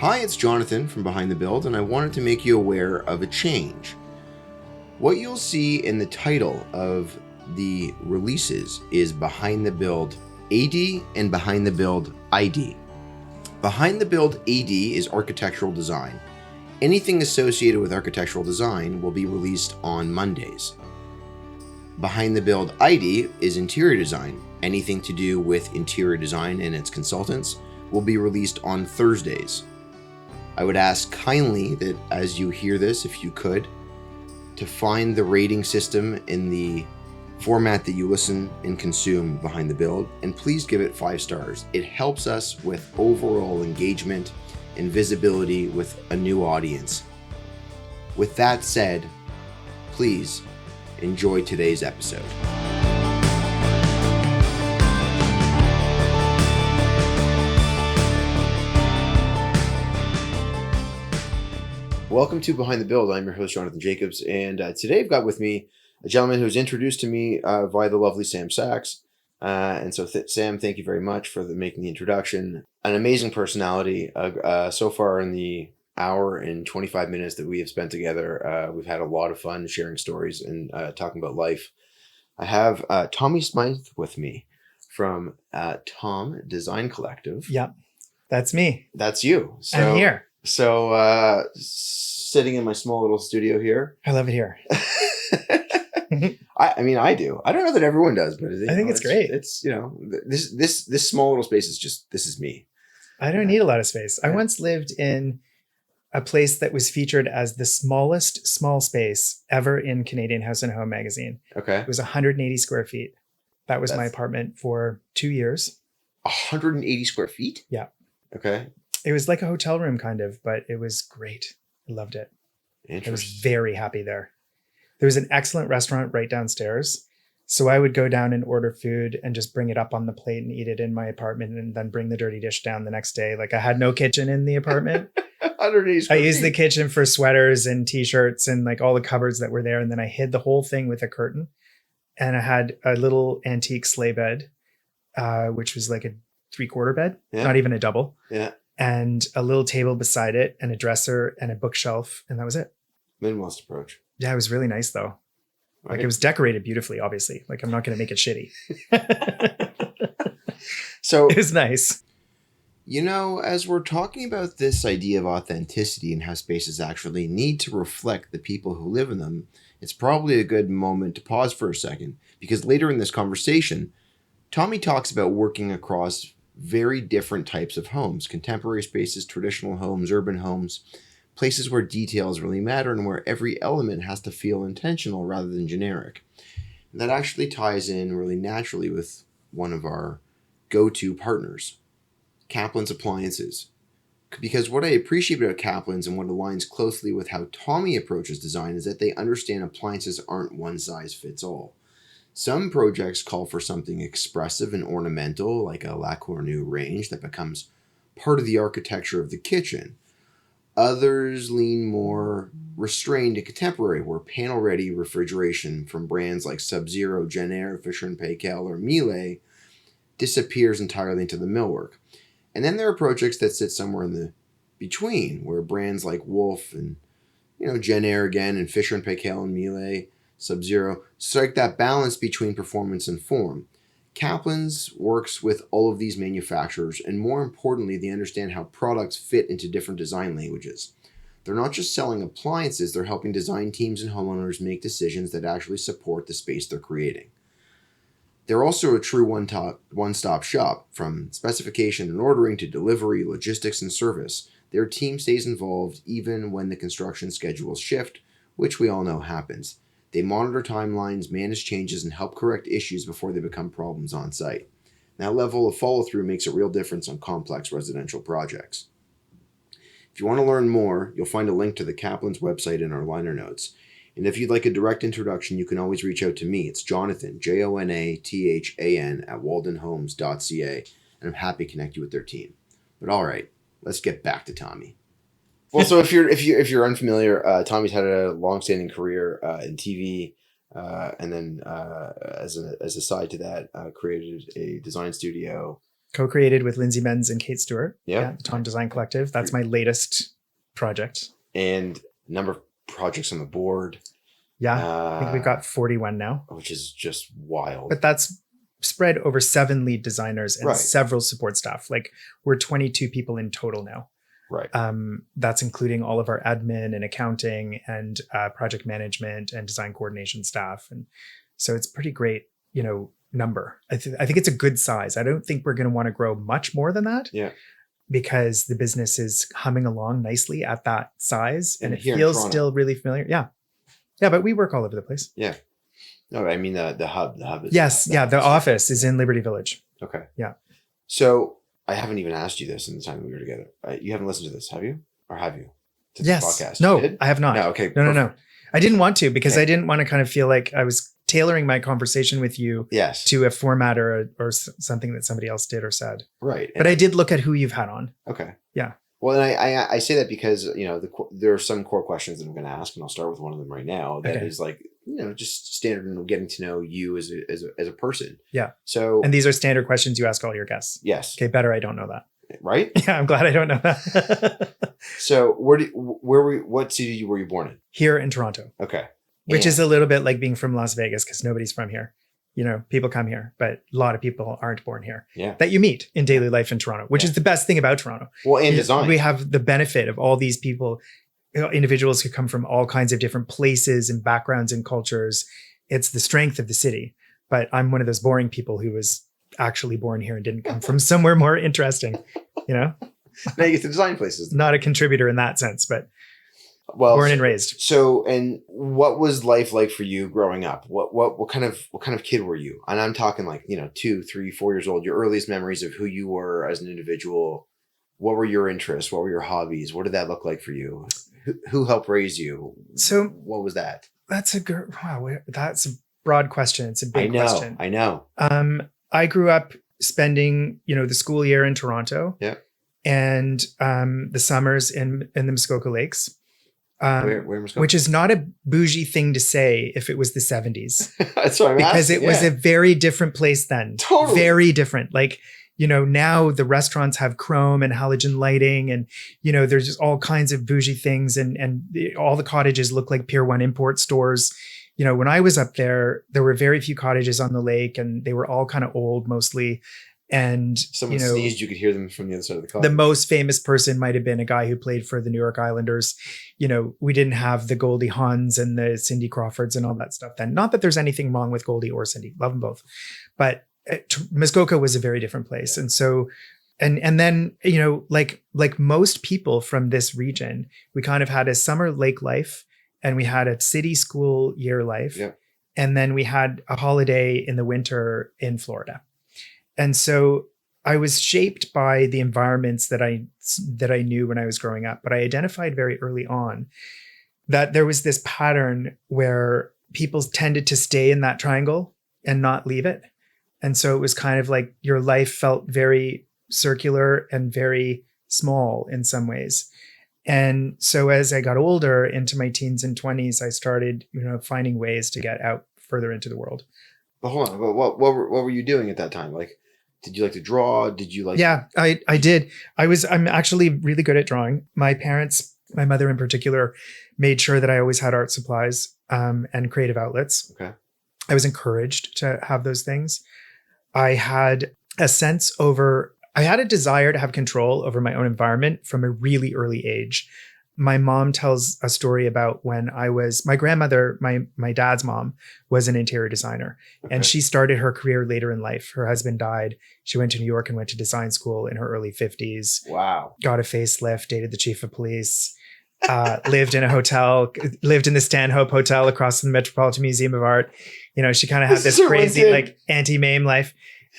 Hi, it's Jonathan from Behind the Build, and I wanted to make you aware of a change. What you'll see in the title of the releases is Behind the Build AD and Behind the Build ID. Behind the Build AD is architectural design. Anything associated with architectural design will be released on Mondays. Behind the Build ID is interior design. Anything to do with interior design and its consultants will be released on Thursdays. I would ask kindly that as you hear this, if you could, to find the rating system in the format that you listen and consume Behind the Build, and please give it 5 stars. It helps us with overall engagement and visibility with a new audience. With that said, please enjoy today's episode. Welcome to Behind the Build. I'm your host, Jonathan Jacobs, and today I've got with me a gentleman who's introduced to me via the lovely Sam Sachs. Sam, thank you very much for making the introduction. An amazing personality. So far in the hour and 25 minutes that we have spent together, we've had a lot of fun sharing stories and talking about life. I have Tommy Smythe with me from Tom Design Collective. Yep, that's me. That's you. So, I'm here. So, sitting in my small little studio here. I love it here. I mean, I do. I don't know that everyone does, but I think it's great. It's, this small little space is just, this is me. I don't need a lot of space. I once lived in a place that was featured as the smallest small space ever in Canadian House and Home magazine. Okay. It was 180 square feet. That was my apartment for 2 years. 180 square feet? Yeah. Okay. It was like a hotel room kind of, but it was great. I loved it. I was very happy there. There was an excellent restaurant right downstairs. So I would go down and order food and just bring it up on the plate and eat it in my apartment and then bring the dirty dish down the next day. Like I had no kitchen in the apartment. 180 square I used the feet. kitchen for sweaters and t-shirts and like all the cupboards that were there. And then I hid the whole thing with a curtain. And I had a little antique sleigh bed, which was like a 3/4 bed, not even a double. Yeah. And a little table beside it and a dresser and a bookshelf. And that was it. Minimalist approach. Yeah, it was really nice though. Right. Like it was decorated beautifully, obviously. Like I'm not going to make it shitty. So it was nice. You know, as we're talking about this idea of authenticity and how spaces actually need to reflect the people who live in them, it's probably a good moment to pause for a second, because later in this conversation, Tommy talks about working across very different types of homes: contemporary spaces, traditional homes, urban homes, places where details really matter and where every element has to feel intentional rather than generic. And that actually ties in really naturally with one of our go-to partners, Kaplan's Appliances. Because what I appreciate about Kaplan's and what aligns closely with how Tommy approaches design is that they understand appliances aren't one size fits all. Some projects call for something expressive and ornamental, like a La Cornue range that becomes part of the architecture of the kitchen. Others lean more restrained and contemporary, where panel-ready refrigeration from brands like Sub-Zero, Jenn-Air, Fisher & Paykel, or Miele disappears entirely into the millwork. And then there are projects that sit somewhere in the between, where brands like Wolf and Jenn-Air again, and Fisher & Paykel and Miele, Sub-Zero strike that balance between performance and form. Kaplan's works with all of these manufacturers, and more importantly, they understand how products fit into different design languages. They're not just selling appliances, they're helping design teams and homeowners make decisions that actually support the space they're creating. They're also a true one-stop shop, from specification and ordering to delivery, logistics, and service. Their team stays involved even when the construction schedules shift, which we all know happens. They monitor timelines, manage changes, and help correct issues before they become problems on site. That level of follow-through makes a real difference on complex residential projects. If you want to learn more, you'll find a link to the Kaplan's website in our liner notes. And if you'd like a direct introduction, you can always reach out to me. It's Jonathan, Jonathan, at waldenhomes.ca, and I'm happy to connect you with their team. But all right, let's get back to Tommy. Well, so if you're unfamiliar, Tommy's had a long-standing career in TV, and then as a side to that, created a design studio Co-created with Lindsay Menz and Kate Stewart. Yep. Yeah, the Tom Design Collective. That's my latest project. And number of projects on the board. Yeah, I think we've got 41 now. Which is just wild. But that's spread over 7 lead designers and several support staff. Like we're 22 people in total now. Right. That's including all of our admin and accounting and project management and design coordination staff. And so it's pretty great, number. I think it's a good size. I don't think we're going to want to grow much more than that. Yeah. Because the business is humming along nicely at that size and it feels still really familiar. Yeah. Yeah, but we work all over the place. Yeah. No, I mean the hub. The hub is the office is in Liberty Village. Okay. Yeah. So I haven't even asked you this in the time that we were together. You haven't listened to this, have you? Or have you? To yes. This podcast? No, I have not. No, okay. No. I didn't want to because I didn't want to kind of feel like I was tailoring my conversation with you to a format or something that somebody else did or said. Right. But I did look at who you've had on. Okay. Yeah. Well, and I say that because, there are some core questions that I'm going to ask, and I'll start with one of them right now. That is like, just standard in getting to know you as a person. Yeah. So, and these are standard questions you ask all your guests. Yes. Okay. Better. I don't know that. Right. Yeah. I'm glad I don't know that. So what city were you born in? Here in Toronto. Okay. Which is a little bit like being from Las Vegas because nobody's from here. People come here, but a lot of people aren't born here that you meet in daily life in Toronto, which is the best thing about Toronto. Well, and design. We have the benefit of all these people, individuals who come from all kinds of different places and backgrounds and cultures. It's the strength of the city. But I'm one of those boring people who was actually born here and didn't come from somewhere more interesting, Now you get to design places. Not a contributor in that sense, but born and raised. So, and what was life like for you growing up? What kind of kid were you? And I'm talking like, 2, 3, 4 years old, your earliest memories of who you were as an individual. What were your interests? What were your hobbies? What did that look like for you? Who helped raise you? So what was that? That's a broad question. It's a big question. I know. I grew up spending, the school year in Toronto. Yeah. And the summers in the Muskoka Lakes. Where Muskoka? Which is not a bougie thing to say if it was the 70s. That's what I'm asking. Because it was a very different place then. Totally. Very different. Like, now the restaurants have chrome and halogen lighting and, there's just all kinds of bougie things and all the cottages look like Pier 1 import stores. When I was up there were very few cottages on the lake and they were all kind of old mostly. And someone sneezed, you could hear them from the other side of the car. The most famous person might have been a guy who played for the New York Islanders. We didn't have the Goldie Hawns and the Cindy Crawfords and all that stuff then. Not that there's anything wrong with Goldie or Cindy, love them both. But Muskoka was a very different place. Yeah. And so, and then, like most people from this region, we kind of had a summer lake life and we had a city school year life. Yeah. And then we had a holiday in the winter in Florida. And so I was shaped by the environments that I knew when I was growing up, but I identified very early on that there was this pattern where people tended to stay in that triangle and not leave it. And so it was kind of like your life felt very circular and very small in some ways. And so as I got older into my teens and 20s, I started, finding ways to get out further into the world. But hold on, what were you doing at that time? Like, did you like to draw? Did you like? Yeah, I did. I'm actually really good at drawing. My parents, my mother in particular, made sure that I always had art supplies and creative outlets. Okay. I was encouraged to have those things. I had a desire to have control over my own environment from a really early age. My mom tells a story about when my grandmother, my dad's mom, was an interior designer. Okay. And she started her career later in life. Her husband died. She went to New York and went to design school in her early 50s. Wow. Got a facelift, dated the chief of police, lived in the Stanhope Hotel across from the Metropolitan Museum of Art. She kind of had this crazy like anti-MAME life.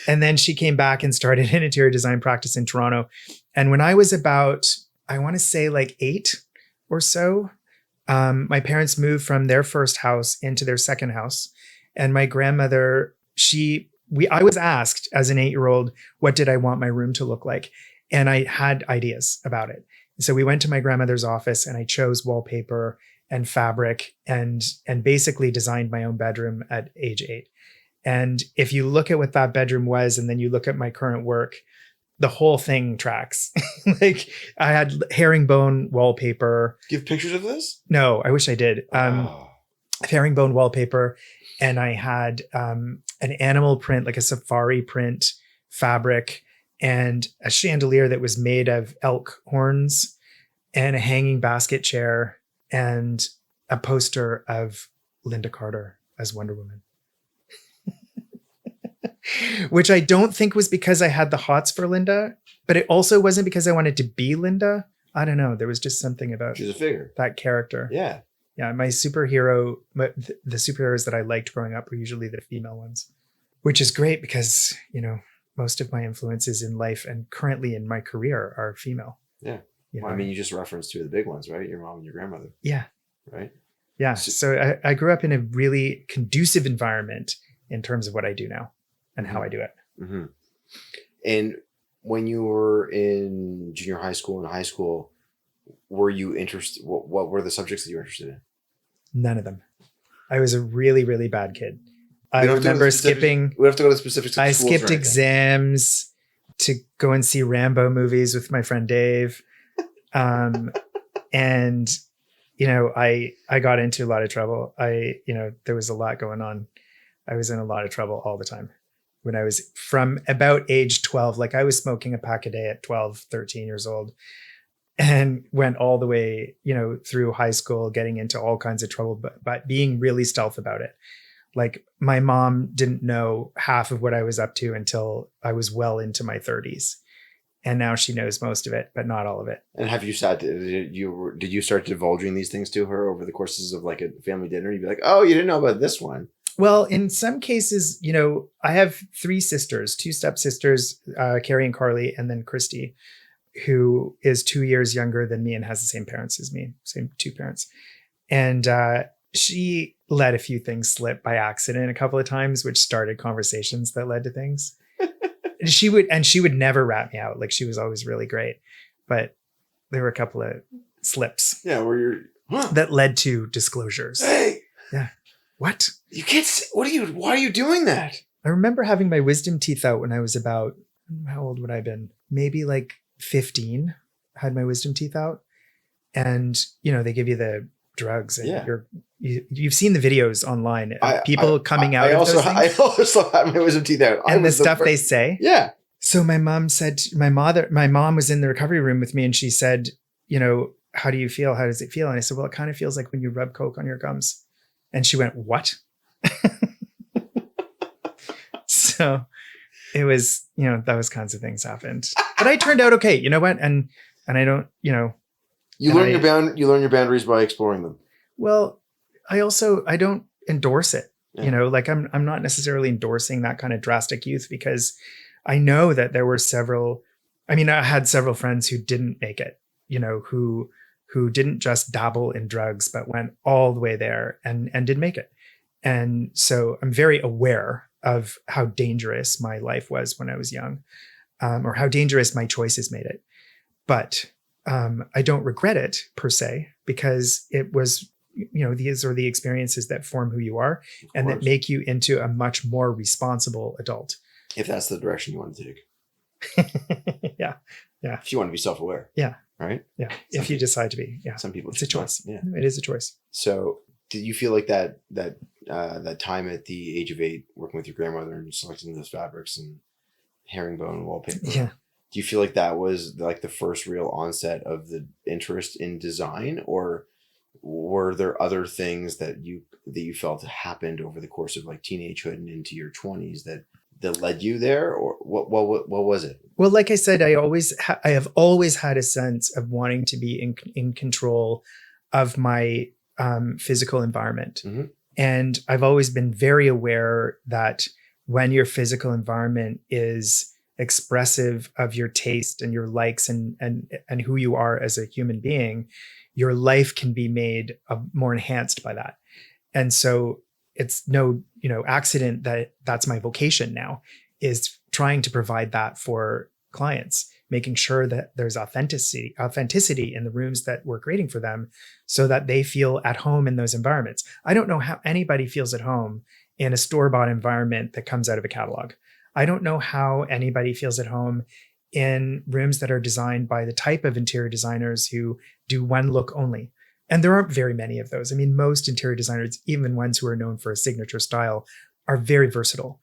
And then she came back and started an interior design practice in Toronto. And when I was about, I want to say like 8 or so, my parents moved from their first house into their second house. And my grandmother, I was asked as an 8-year-old, what did I want my room to look like? And I had ideas about it. So we went to my grandmother's office and I chose wallpaper and fabric and basically designed my own bedroom at age 8. And if you look at what that bedroom was, and then you look at my current work, the whole thing tracks. Like I had herringbone wallpaper. Do you have pictures of this? No, I wish I did. Oh. Herringbone wallpaper. And I had an animal print, like a safari print fabric, and a chandelier that was made of elk horns, and a hanging basket chair, and a poster of Linda Carter as Wonder Woman. Which I don't think was because I had the hots for Linda, but it also wasn't because I wanted to be Linda. I don't know. There was just something about She's a figure. that character. Yeah. Yeah. The superheroes that I liked growing up were usually the female ones, which is great because, you know, most of my influences in life and currently in my career are female. Yeah. You Well, know? I mean, you just referenced two of the big ones, right? Your mom and your grandmother. Yeah. Right. Yeah. So I grew up in a really conducive environment in terms of what I do now and how I do it. Mm-hmm. And when you were in junior high school and high school, were you interested? What were the subjects that you were interested in? None of them. I was a really, really bad kid. I We don't have to go to remember specific- skipping. We have to go to specifics. I skipped exams to go and see Rambo movies with my friend Dave. And, you know, I got into a lot of trouble. There was a lot going on. I was in a lot of trouble all the time. When I was from about age 12, like I was smoking a pack a day at 12, 13 years old, and went all the way, you know, through high school, getting into all kinds of trouble, but being really stealth about it. Like my mom didn't know half of what I was up to until I was well into my 30s. And now she knows most of it, but not all of it. And have you did you start divulging these things to her over the courses of like a family dinner? You'd be like, oh, you didn't know about this one. Well, in some cases, you know, I have 3 sisters, 2 stepsisters, Carrie and Carly, and then Christy, who is 2 years younger than me and has the same parents as me, same 2 parents. And she let a few things slip by accident a couple of times, which started conversations that led to things. She would never rat me out. Like she was always really great, but there were a couple of slips. Yeah, where you're that led to disclosures. Hey, yeah, what? You can't. Why are you doing that? I remember having my wisdom teeth out when I was about, how old would I have been? Maybe like 15. Had my wisdom teeth out, and you know they give you the drugs, and you've seen the videos online. People coming out. I also had my wisdom teeth out, and the stuff they say. Yeah. So my mom said, my mom was in the recovery room with me, and she said, you know, how do you feel? How does it feel? And I said, well, it kind of feels like when you rub Coke on your gums. And she went, what? So it was, you know, those kinds of things happened, but I turned out okay. You know what? And I don't, you know, you learn your boundaries by exploring them. Well, I don't endorse it. Yeah. You know, like I'm not necessarily endorsing that kind of drastic youth, because I know that there were I had several friends who didn't make it, you know, who didn't just dabble in drugs, but went all the way there and did make it. And so I'm very aware of how dangerous my life was when I was young, or how dangerous my choices made it. But I don't regret it per se, because it was, you know, these are the experiences that form who you are and that make you into a much more responsible adult. If that's the direction you want to take. Yeah. If you want to be self-aware. Yeah. Right? Yeah. If you decide to be. Yeah. Some people. It's a choice. Yeah. It is a choice. So did you feel like that time at the age of 8, working with your grandmother and selecting those fabrics and herringbone wallpaper? Yeah. Do you feel like that was like the first real onset of the interest in design, or were there other things that you felt happened over the course of like teenagehood and into your 20s that led you there, or what was it? Well, like I said, I have always had a sense of wanting to be in control of my physical environment. Mm-hmm. And I've always been very aware that when your physical environment is expressive of your taste and your likes and who you are as a human being, your life can be made more enhanced by that. And so it's no, you know, accident that that's my vocation now, is trying to provide that for clients, making sure that there's authenticity in the rooms that we're creating for them, so that they feel at home in those environments. I don't know how anybody feels at home in a store-bought environment that comes out of a catalog. I don't know how anybody feels at home in rooms that are designed by the type of interior designers who do one look only. And there aren't very many of those. I mean, most interior designers, even ones who are known for a signature style, are very versatile.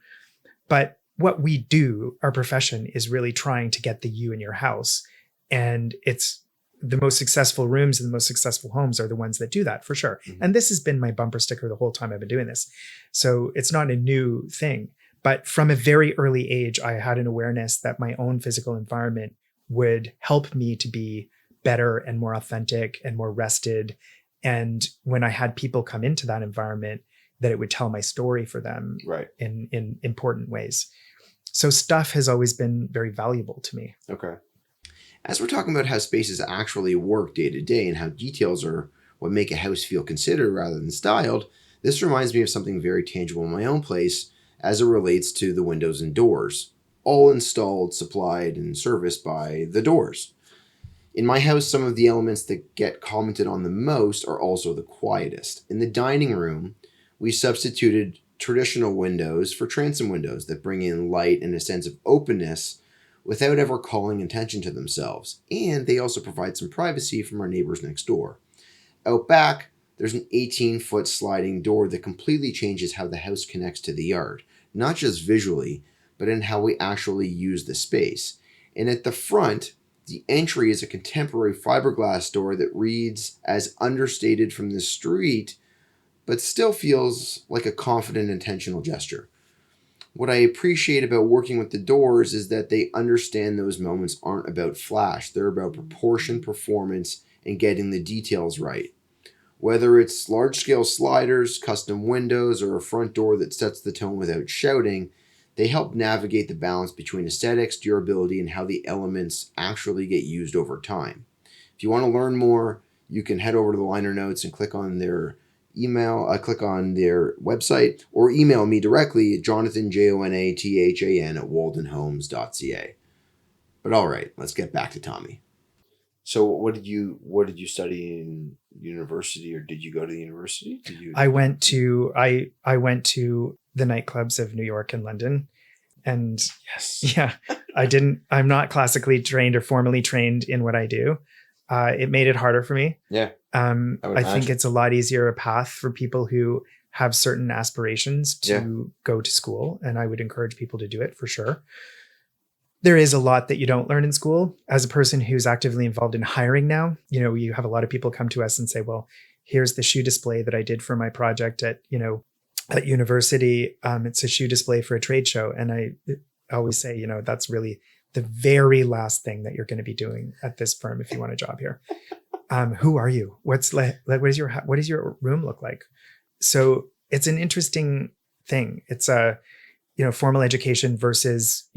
But what we do, our profession, is really trying to get the you in your house. And it's the most successful rooms and the most successful homes are the ones that do that, for sure. Mm-hmm. And this has been my bumper sticker the whole time I've been doing this. So it's not a new thing. But from a very early age, I had an awareness that my own physical environment would help me to be better and more authentic and more rested. And when I had people come into that environment, that it would tell my story for them, right, in important ways. So stuff has always been very valuable to me. Okay. As we're talking about how spaces actually work day to day and how details are what make a house feel considered rather than styled, this reminds me of something very tangible in my own place as it relates to the windows and doors, all installed, supplied, and serviced by The Doors. In my house, some of the elements that get commented on the most are also the quietest. In the dining room, we substituted traditional windows for transom windows that bring in light and a sense of openness without ever calling attention to themselves. And they also provide some privacy from our neighbors next door. Out back, there's an 18-foot sliding door that completely changes how the house connects to the yard, not just visually, but in how we actually use the space. And at the front, the entry is a contemporary fiberglass door that reads as understated from the street, but still feels like a confident, intentional gesture. What I appreciate about working with The Doors is that they understand those moments aren't about flash. They're about proportion, performance, and getting the details right. Whether it's large-scale sliders, custom windows, or a front door that sets the tone without shouting, they help navigate the balance between aesthetics, durability, and how the elements actually get used over time. If you want to learn more, you can head over to the liner notes and click on their click on their website, or email me directly at Jonathan, JONATHAN, at waldenhomes.ca. But all right, let's get back to Tommy. So what did you study in university, or did you go to the university? I went to the nightclubs of New York and London. And yes, yeah, I'm not classically trained or formally trained in what I do. It made it harder for me. Yeah. I think it's a lot easier a path for people who have certain aspirations to go to school. And I would encourage people to do it for sure. There is a lot that you don't learn in school. As a person who's actively involved in hiring now, you have a lot of people come to us and say, well, here's the shoe display that I did for my project at university. It's a shoe display for a trade show. And I always say, that's really the very last thing that you're going to be doing at this firm if you want a job here. Who are you? What does your room look like? So it's an interesting thing. It's a, formal education versus,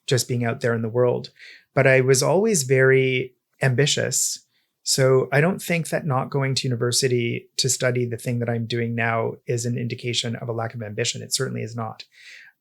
just being out there in the world. But I was always very ambitious. So I don't think that not going to university to study the thing that I'm doing now is an indication of a lack of ambition. It certainly is not.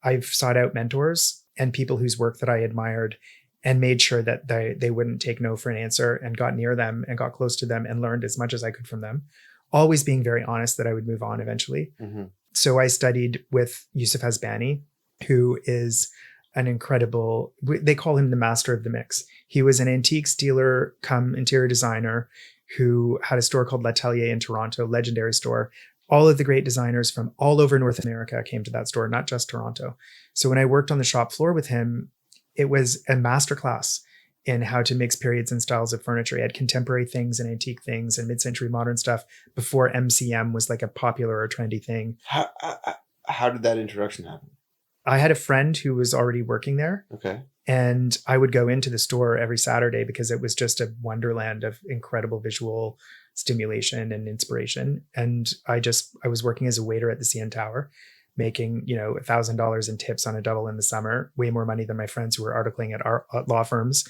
I've sought out mentors and people whose work that I admired and made sure that they wouldn't take no for an answer, and got near them and got close to them and learned as much as I could from them, always being very honest that I would move on eventually. Mm-hmm. So I studied with Yusuf Hasbani, who is an incredible, they call him the master of the mix. He was an antiques dealer come interior designer who had a store called L'Atelier in Toronto, legendary store. All of the great designers from all over North America came to that store, not just Toronto. So when I worked on the shop floor with him, it was a masterclass in how to mix periods and styles of furniture. He had contemporary things and antique things and mid-century modern stuff before MCM was like a popular or trendy thing. How did that introduction happen? I had a friend who was already working there. Okay. And I would go into the store every Saturday because it was just a wonderland of incredible visual stimulation and inspiration. And I was working as a waiter at the CN Tower, making, $1,000 in tips on a double in the summer, way more money than my friends who were articling at law firms.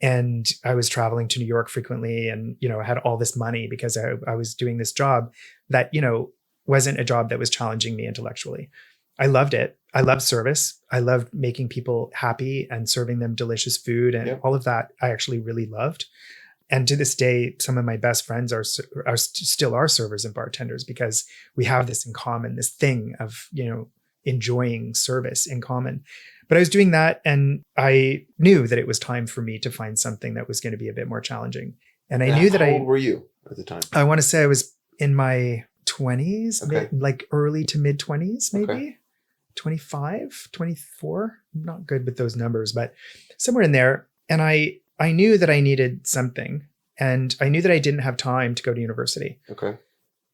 And I was traveling to New York frequently and, I had all this money because I was doing this job that, wasn't a job that was challenging me intellectually. I loved it. I loved service. I loved making people happy and serving them delicious food, and all of that I actually really loved. And to this day, some of my best friends are still servers and bartenders because we have this in common, this thing of, enjoying service in common. But I was doing that, and I knew that it was time for me to find something that was going to be a bit more challenging. And I knew that How old were you at the time? I want to say I was in my 20s, Okay. like early to mid 20s, maybe. Okay. 25, 24. I'm not good with those numbers, but somewhere in there. And I knew that I needed something, and I knew that I didn't have time to go to university. Okay.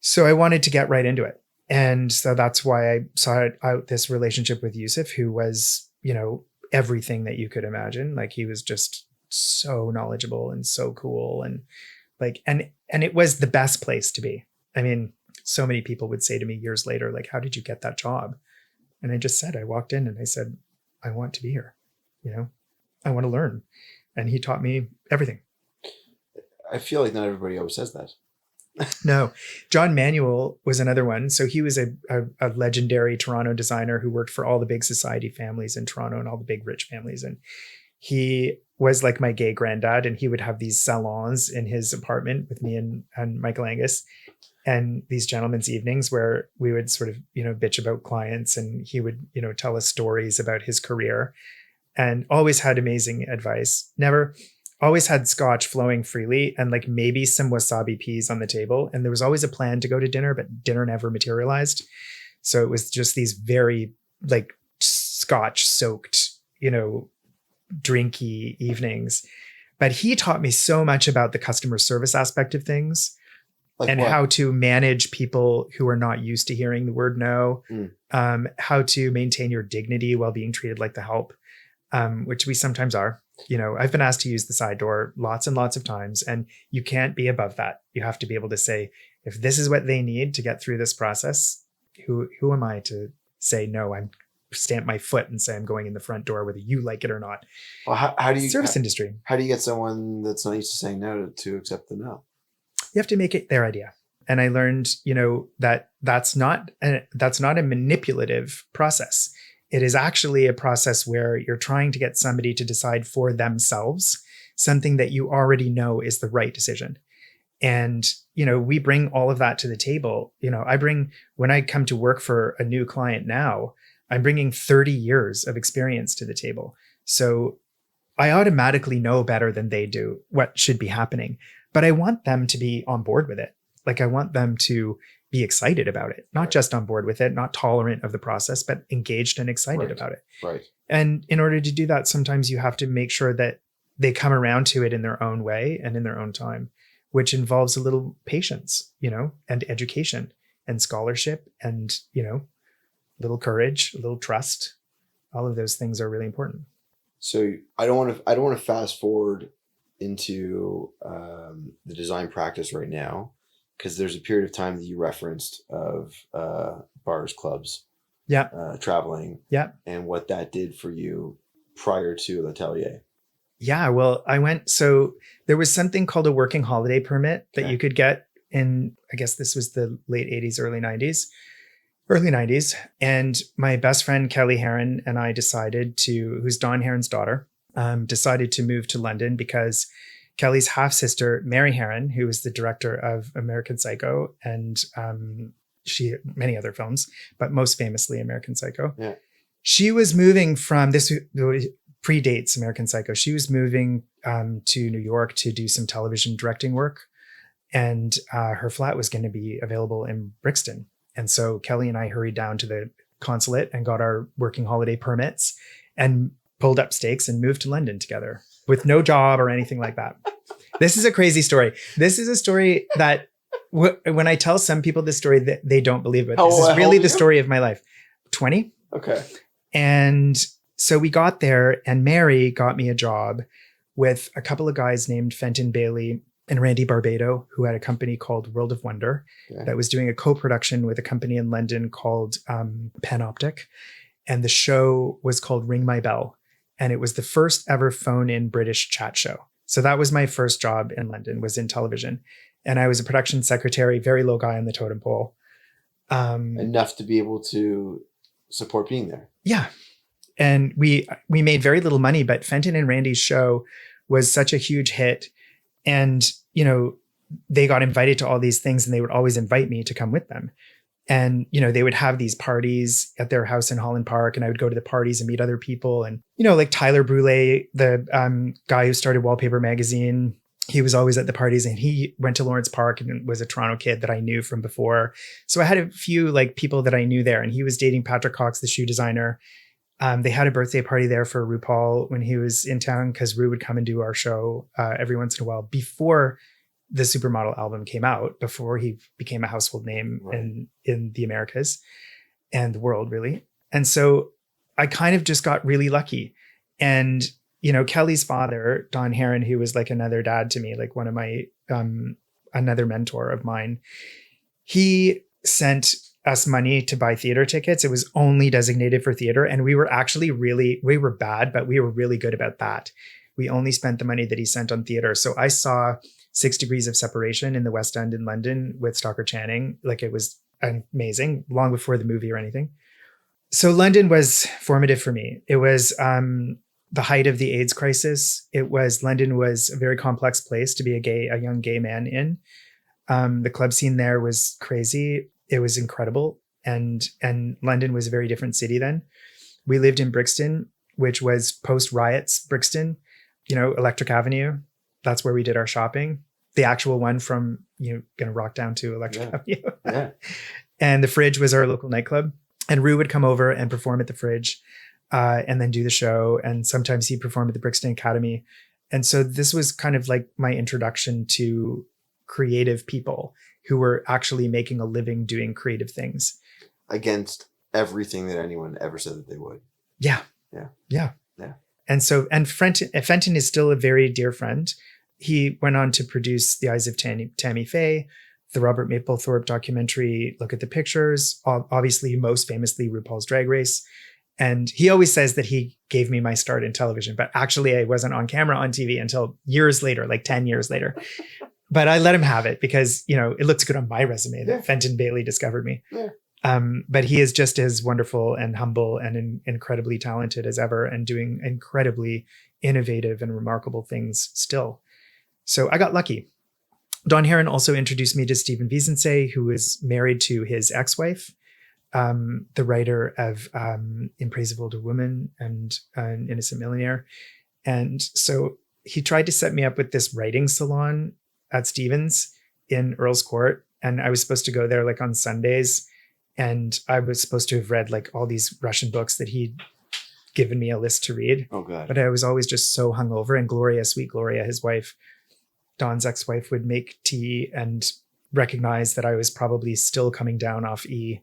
So I wanted to get right into it. And so that's why I sought out this relationship with Yusuf, who was, everything that you could imagine. Like, he was just so knowledgeable and so cool. And like, and it was the best place to be. I mean, so many people would say to me years later, like, how did you get that job? And I just said, I walked in and I said, I want to be here. I want to learn. And he taught me everything. I feel like not everybody always says that. No, John Manuel was another one. So he was a legendary Toronto designer who worked for all the big society families in Toronto and all the big rich families. And he was like my gay granddad, and he would have these salons in his apartment with me and Michael Angus, and these gentlemen's evenings where we would sort of, bitch about clients, and he would, tell us stories about his career, and always had amazing advice. Always had scotch flowing freely, and like maybe some wasabi peas on the table. And there was always a plan to go to dinner, but dinner never materialized. So it was just these very like scotch soaked, drinky evenings. But he taught me so much about the customer service aspect of things, like and what? How to manage people who are not used to hearing the word no, how to maintain your dignity while being treated like the help, which we sometimes are. I've been asked to use the side door lots and lots of times, and you can't be above that. You have to be able to say, if this is what they need to get through this process, who am I to say no? I'm stamp my foot and say I'm going in the front door, whether you like it or not. Well, how do you service industry? How do you get someone that's not used to saying no to accept the no? You have to make it their idea. And I learned, that that's not a manipulative process. It is actually a process where you're trying to get somebody to decide for themselves something that you already know is the right decision. And, we bring all of that to the table. When I come to work for a new client now, I'm bringing 30 years of experience to the table. So I automatically know better than they do what should be happening, but I want them to be on board with it. Like, I want them to be excited about it, not just on board with it, not tolerant of the process, but engaged and excited about it. Right. And in order to do that, sometimes you have to make sure that they come around to it in their own way and in their own time, which involves a little patience, and education and scholarship and, little courage, a little trust. All of those things are really important. So I don't want to fast forward into the design practice right now, because there's a period of time that you referenced of bars, clubs, traveling, and what that did for you prior to L'Atelier. Yeah, well, so there was something called a working holiday permit that you could get in, I guess this was the late 80s, early 90s. And my best friend, Kelly Heron, and I who's Don Heron's daughter, decided to move to London because Kelly's half-sister, Mary Heron, who was the director of American Psycho and she many other films, but most famously American Psycho. Yeah. She was moving from this predates American Psycho. She was moving to New York to do some television directing work, and her flat was going to be available in Brixton. And so Kelly and I hurried down to the consulate and got our working holiday permits and pulled up stakes and moved to London together with no job or anything like that. This is a crazy story. This is a story that when I tell some people this story, they don't believe it. This is really the story of my life. 20. Okay. And so we got there, and Mary got me a job with a couple of guys named Fenton Bailey and Randy Barbado, who had a company called World of Wonder that was doing a co-production with a company in London called Panoptic. And the show was called Ring My Bell. And it was the first ever phone-in British chat show. So that was my first job in London, was in television. And I was a production secretary, very low guy on the totem pole. Enough to be able to support being there. Yeah. And we made very little money, but Fenton and Randy's show was such a huge hit. And, they got invited to all these things, and they would always invite me to come with them. And, they would have these parties at their house in Holland Park, and I would go to the parties and meet other people. And, like Tyler Brule, the guy who started Wallpaper magazine, he was always at the parties, and he went to Lawrence Park and was a Toronto kid that I knew from before. So I had a few like people that I knew there, and he was dating Patrick Cox, the shoe designer. They had a birthday party there for RuPaul when he was in town, because Ru would come and do our show every once in a while before the Supermodel album came out, before he became a household name in the Americas and the world, really. And so I kind of just got really lucky. And, Kelly's father, Don Heron, who was like another dad to me, like one of my, another mentor of mine, he sent us money to buy theater tickets. It was only designated for theater. And we were actually we were bad, but we were really good about that. We only spent the money that he sent on theater. So I saw 6 Degrees of Separation in the West End in London with Stockard Channing. Like, it was amazing, long before the movie or anything. So London was formative for me. It was the height of the AIDS crisis. London was a very complex place to be a young gay man in. The club scene there was crazy. It was incredible. And London was a very different city then. We lived in Brixton, which was post riots Brixton, Electric Avenue. That's where we did our shopping. The actual one from, gonna rock down to Electric Avenue. Yeah. And the Fridge was our local nightclub. And Ru would come over and perform at the Fridge and then do the show. And sometimes he'd perform at the Brixton Academy. And so this was kind of like my introduction to creative people who were actually making a living doing creative things. Against everything that anyone ever said that they would. Yeah. Yeah. Yeah. Yeah. And so, Fenton is still a very dear friend. He went on to produce The Eyes of Tammy Faye, the Robert Mapplethorpe documentary, Look at the Pictures, obviously, most famously, RuPaul's Drag Race. And he always says that he gave me my start in television, but actually I wasn't on camera on TV until years later, like 10 years later. But I let him have it because, it looks good on my resume that Fenton Bailey discovered me. Yeah. But he is just as wonderful and humble and incredibly talented as ever, and doing incredibly innovative and remarkable things still. So I got lucky. Don Heron also introduced me to Stephen Vicente, who is married to his ex-wife, the writer of In Praise of Older Women and An Innocent Millionaire. And so he tried to set me up with this writing salon at Stevens in Earl's Court. And I was supposed to go there like on Sundays. And I was supposed to have read like all these Russian books that he'd given me a list to read. Oh, God. But I was always just so hungover. And Gloria, sweet Gloria, his wife, Don's ex-wife, would make tea and recognize that I was probably still coming down off E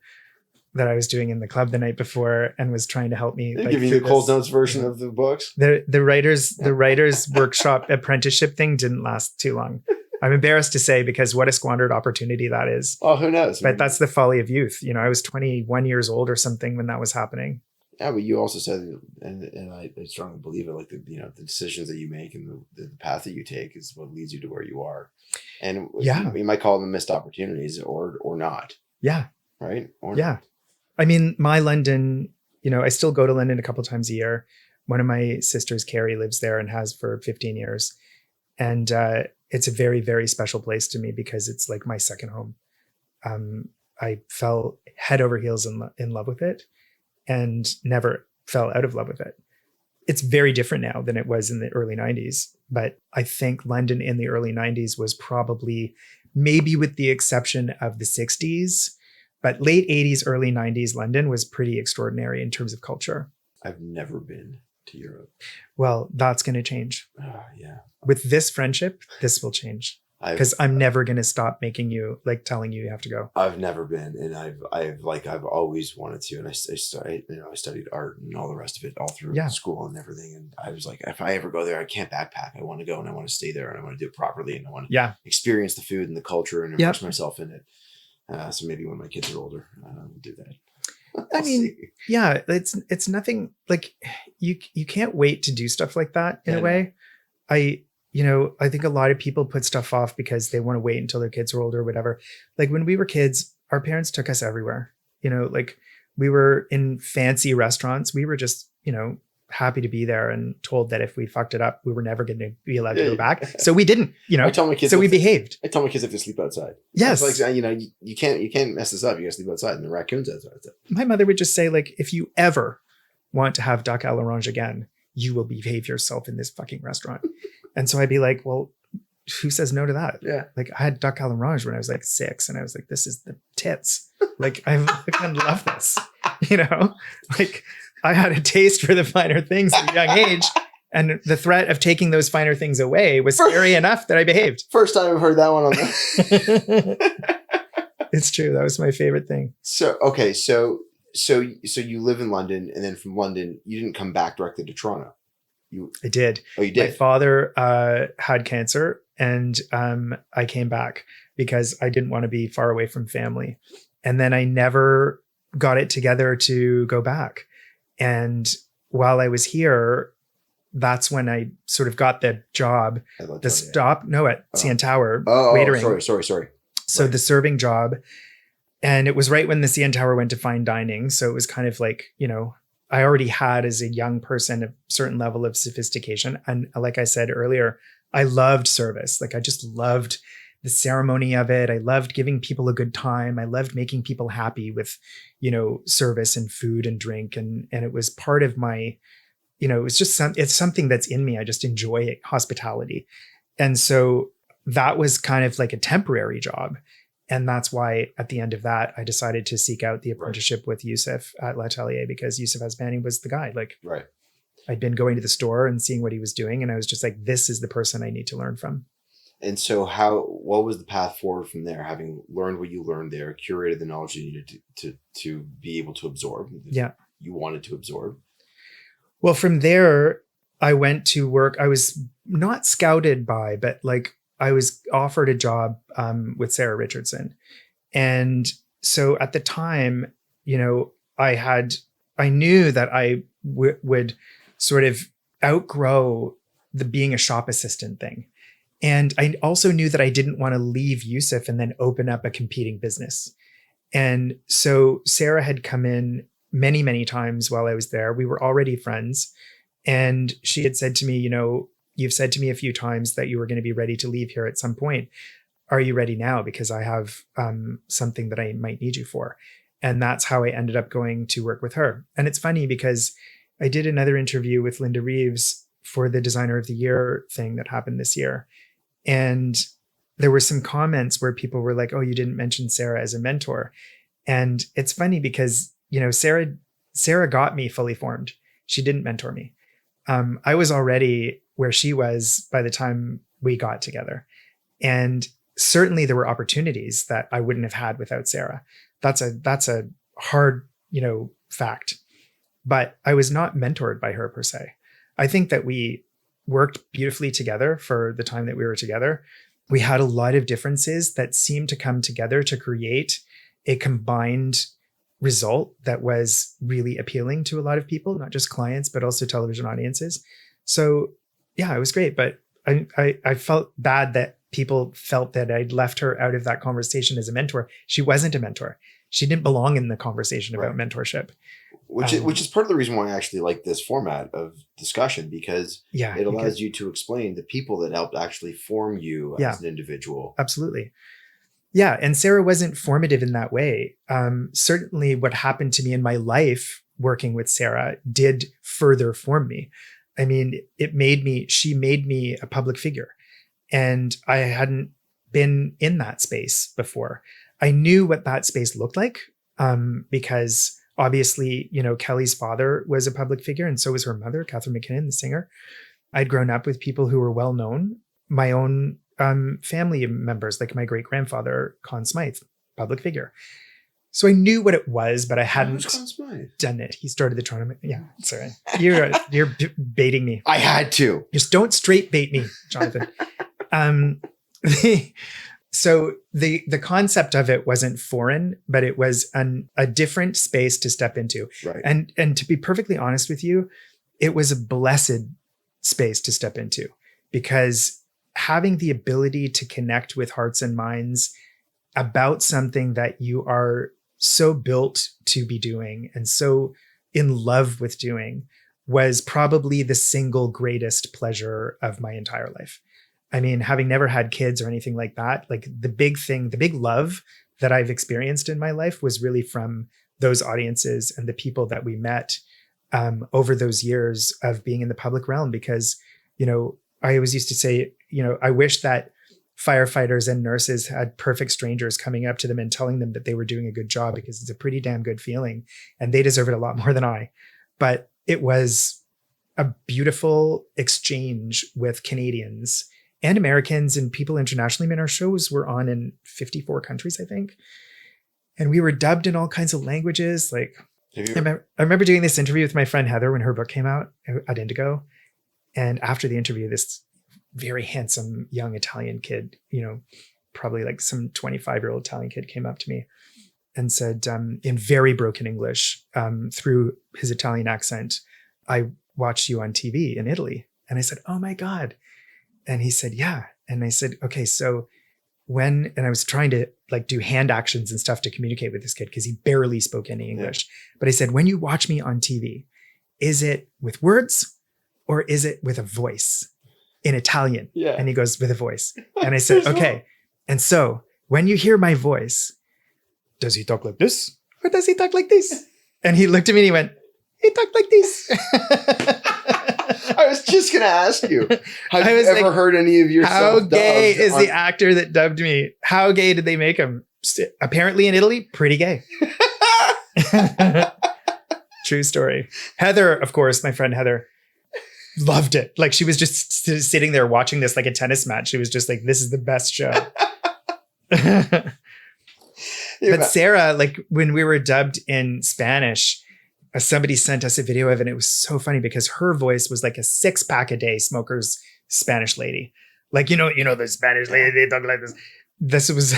that I was doing in the club the night before, and was trying to help me. They're giving you the Cold Notes version of the books. The writers workshop apprenticeship thing didn't last too long. I'm embarrassed to say, because what a squandered opportunity that is. Oh, who knows? But that's the folly of youth. I was 21 years old or something when that was happening. Yeah, but you also said, and I strongly believe it, like the decisions that you make and the path that you take is what leads you to where you are. And you might call them missed opportunities or not. Yeah. Right? Yeah. I mean, my London, I still go to London a couple times a year. One of my sisters, Carrie, lives there and has for 15 years. And it's a very, very special place to me because it's like my second home. I fell head over heels in love with it and never fell out of love with it. It's very different now than it was in the early 90s. But I think London in the early 90s was probably, maybe with the exception of the 60s, but late 80s, early 90s, London was pretty extraordinary in terms of culture. I've never been to Europe. Well, that's going to change. Yeah. With this friendship, this will change. Because I'm never going to stop making you, like, telling you have to go. I've never been, and I've always wanted to, and I studied art and all the rest of it all through school and everything, and I was like, if I ever go there, I can't backpack. I want to go and I want to stay there and I want to do it properly and I want to experience the food and the culture and immerse myself in it. So maybe when my kids are older, we'll do that. I mean, it's nothing like you can't wait to do stuff like that in a way. I think a lot of people put stuff off because they want to wait until their kids are older or whatever. Like when we were kids, our parents took us everywhere. Like we were in fancy restaurants. We were just, happy to be there and told that if we fucked it up, we were never going to be allowed to go back. So we didn't, I tell my kids so we behaved. I tell my kids if they sleep outside. Yes. It's like, you can't mess this up. You got to sleep outside, and the raccoons outside. My mother would just say, like, if you ever want to have duck à l'orange again, you will behave yourself in this fucking restaurant. And so I'd be like, well, who says no to that? Yeah. Like, I had duck à l'orange when I was like 6, and I was like, this is the tits. Like, I love this, like I had a taste for the finer things at a young age. And the threat of taking those finer things away was scary enough that I behaved. First time I've heard that one on that. It's true. That was my favorite thing. So, okay. So you live in London, and then from London, you didn't come back directly to Toronto. I did. Oh, you did? My father had cancer, and I came back because I didn't want to be far away from family. And then I never got it together to go back. And while I was here, that's when I sort of got the job, at CN Tower, waitering. Sorry. So the serving job. And it was right when the CN Tower went to fine dining. So it was kind of like, I already had, as a young person, a certain level of sophistication. And like I said earlier, I loved service. Like, I just loved the ceremony of it. I loved giving people a good time. I loved making people happy with, service and food and drink. And it was part of my, it's something that's in me. I just enjoy it, hospitality. And so that was kind of like a temporary job. And that's why at the end of that, I decided to seek out the apprenticeship with Yusuf at L'Atelier, because Yusuf Asbani was the guy. Like, right. I'd been going to the store and seeing what he was doing. And I was just like, this is the person I need to learn from. And so what was the path forward from there? Having learned what you learned there, curated the knowledge you needed to be able to absorb. Yeah. You wanted to absorb. Well, from there, I went to work. I was not scouted by, but like, I was offered a job with Sarah Richardson. And so at the time, I knew that I would sort of outgrow the being a shop assistant thing. And I also knew that I didn't want to leave Yusuf and then open up a competing business. And so Sarah had come in many, many times while I was there. We were already friends. And she had said to me, you've said to me a few times that you were going to be ready to leave here at some point. Are you ready now? Because I have something that I might need you for. And that's how I ended up going to work with her. And it's funny because I did another interview with Linda Reeves for the Designer of the Year thing that happened this year. And there were some comments where people were like, oh, you didn't mention Sarah as a mentor. And it's funny because, Sarah got me fully formed. She didn't mentor me. I was already where she was by the time we got together. And certainly there were opportunities that I wouldn't have had without Sarah. That's a hard, fact. But I was not mentored by her per se. I think that we worked beautifully together for the time that we were together. We had a lot of differences that seemed to come together to create a combined result that was really appealing to a lot of people, not just clients, but also television audiences. So yeah, it was great. But I felt bad that people felt that I'd left her out of that conversation as a mentor. She wasn't a mentor. She didn't belong in the conversation about mentorship. Which is part of the reason why I actually like this format of discussion, because it allows you to explain the people that helped actually form you as an individual. Absolutely. Yeah. And Sarah wasn't formative in that way. Certainly what happened to me in my life working with Sarah did further form me. I mean, she made me a public figure, and I hadn't been in that space before. I knew what that space looked like because obviously, Kelly's father was a public figure, and so was her mother, Catherine McKinnon, the singer. I'd grown up with people who were well known. My own family members, like my great grandfather, Conn Smythe, public figure. So I knew what it was, but I hadn't done it. He started the Toronto. Yeah, sorry, you're baiting me. I had to. Just don't straight bait me, Jonathan. So the concept of it wasn't foreign, but it was a different space to step into. Right. And to be perfectly honest with you, it was a blessed space to step into, because having the ability to connect with hearts and minds about something that you are so built to be doing and so in love with doing was probably the single greatest pleasure of my entire life. I mean, having never had kids or anything like that, like the big love that I've experienced in my life was really from those audiences and the people that we met over those years of being in the public realm. Because, I always used to say, I wish that firefighters and nurses had perfect strangers coming up to them and telling them that they were doing a good job, because it's a pretty damn good feeling and they deserve it a lot more than I. But it was a beautiful exchange with Canadians and Americans and people internationally. I mean, our shows were on in 54 countries, I think. And we were dubbed in all kinds of languages. Like, I remember doing this interview with my friend Heather when her book came out at Indigo. And after the interview, this very handsome young Italian kid, probably like some 25-year-old Italian kid, came up to me and said, in very broken English, through his Italian accent, "I watched you on TV in Italy." And I said, "Oh my God." And he said, "Yeah." And I said, "Okay, so and I was trying to like do hand actions and stuff to communicate with this kid because he barely spoke any English. Yeah. But I said, "When you watch me on TV, is it with words or is it with a voice in Italian?" Yeah. And he goes, "With a voice." And I said, "Okay. And so when you hear my voice, does he talk like this or does he talk like this?" And he looked at me and he went, "He talked like this." I was just going to ask you, have you ever heard any of yourself How gay is on... the actor that dubbed me? How gay did they make him? Apparently in Italy, pretty gay. True story. Heather, of course, my friend Heather, loved it. Like, she was just sitting there watching this like a tennis match. She was just like, "This is the best show." But Sarah, like when we were dubbed in Spanish, somebody sent us a video of it, and it was so funny because her voice was like a 6-pack a day smoker's Spanish lady. Like, the Spanish lady, they talk like this. This was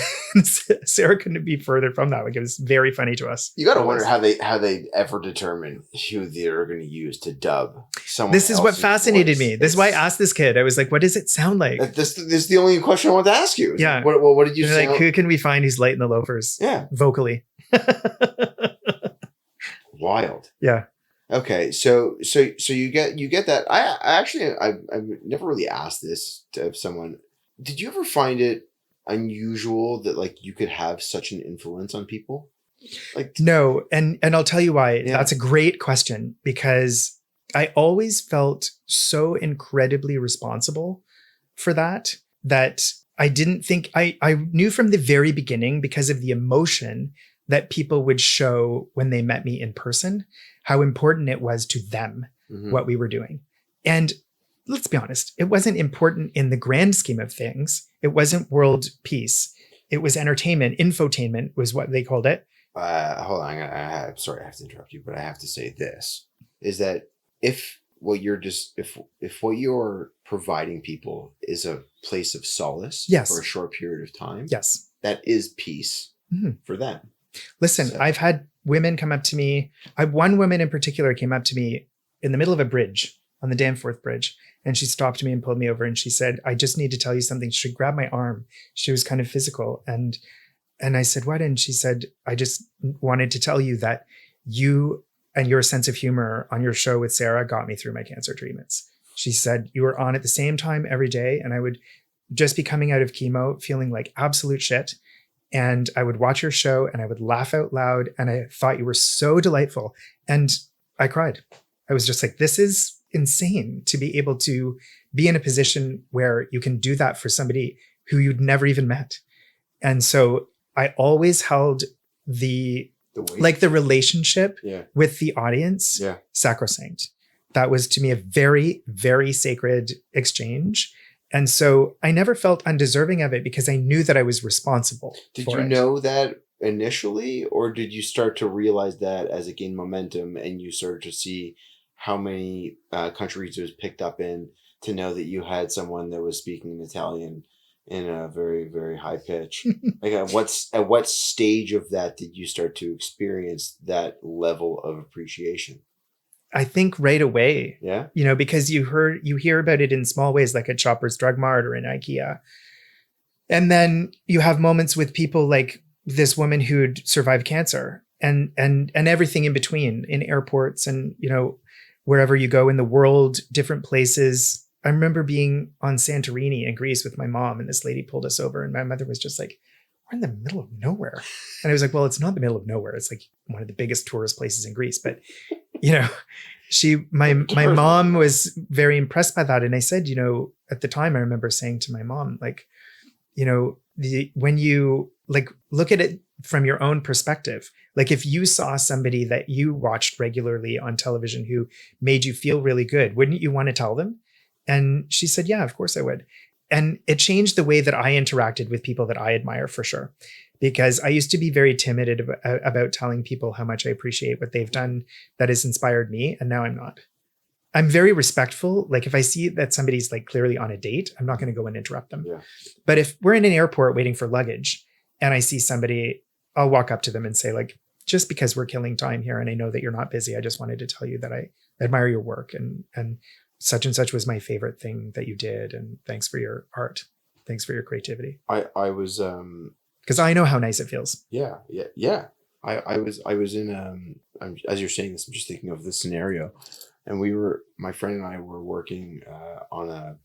Sarah couldn't be further from that. Like, it was very funny to us. You got to wonder how they ever determine who they're going to use to dub someone. This is what fascinated me. This is why I asked this kid. I was like, "What does it sound like?" This is the only question I want to ask you. Yeah. What did you say? Like, who can we find who's light in the loafers? Yeah. Vocally. Wild. Yeah. Okay. So you get that. I've never really asked this to someone. Did you ever find it unusual that like you could have such an influence on people? Like, no. And I'll tell you why. Yeah. That's a great question, because I always felt so incredibly responsible for that I didn't think I knew from the very beginning, because of the emotion that people would show when they met me in person, how important it was to them, what we were doing. And let's be honest, it wasn't important in the grand scheme of things. It wasn't world peace. It was entertainment. Infotainment was what they called it. Hold on. Sorry, I have to interrupt you, but I have to say this, is that if what you're providing people is a place of solace, yes, for a short period of time, yes, that is peace for them. Listen, so. I've had women come up to me. One woman in particular came up to me in the middle of a bridge, on the Danforth Bridge, and she stopped me and pulled me over, and she said, "I just need to tell you something." She grabbed my arm. She was kind of physical. And I said, "What?" And she said, "I just wanted to tell you that you and your sense of humor on your show with Sarah got me through my cancer treatments." She said, "You were on at the same time every day, and I would just be coming out of chemo feeling like absolute shit. And I would watch your show and I would laugh out loud. And I thought you were so delightful." And I cried. I was just like, this is insane to be able to be in a position where you can do that for somebody who you'd never even met. And so I always held the relationship with the audience sacrosanct. That was to me a very, very sacred exchange. And so I never felt undeserving of it, because I knew that I was responsible. Did you know that initially, or did you start to realize that as it gained momentum and you started to see how many countries it was picked up in, to know that you had someone that was speaking Italian in a very, very high pitch? Like, at what stage of that did you start to experience that level of appreciation? I think right away. Yeah. Because you hear about it in small ways, like at Shoppers Drug Mart or in IKEA. And then you have moments with people like this woman who'd survived cancer and everything in between, in airports and, wherever you go in the world, different places. I remember being on Santorini in Greece with my mom, and this lady pulled us over, and my mother was just like, we're in the middle of nowhere. And I was like, well, it's not the middle of nowhere. It's like one of the biggest tourist places in Greece. But, my mom was very impressed by that. And I said, at the time, I remember saying to my mom, like, when you like look at it from your own perspective, like if you saw somebody that you watched regularly on television who made you feel really good, wouldn't you want to tell them? And she said, yeah, of course I would. And it changed the way that I interacted with people that I admire, for sure. Because I used to be very timid about telling people how much I appreciate what they've done that has inspired me. And now I'm not. I'm very respectful. Like if I see that somebody's like clearly on a date, I'm not going to go and interrupt them. Yeah. But if we're in an airport waiting for luggage and I see somebody, I'll walk up to them and say, like, just because we're killing time here and I know that you're not busy, I just wanted to tell you that I admire your work and such was my favorite thing that you did. And thanks for your art. Thanks for your creativity. I was because I know how nice it feels. Yeah. I was in as you're saying this, I'm just thinking of this scenario, and my friend and I were working on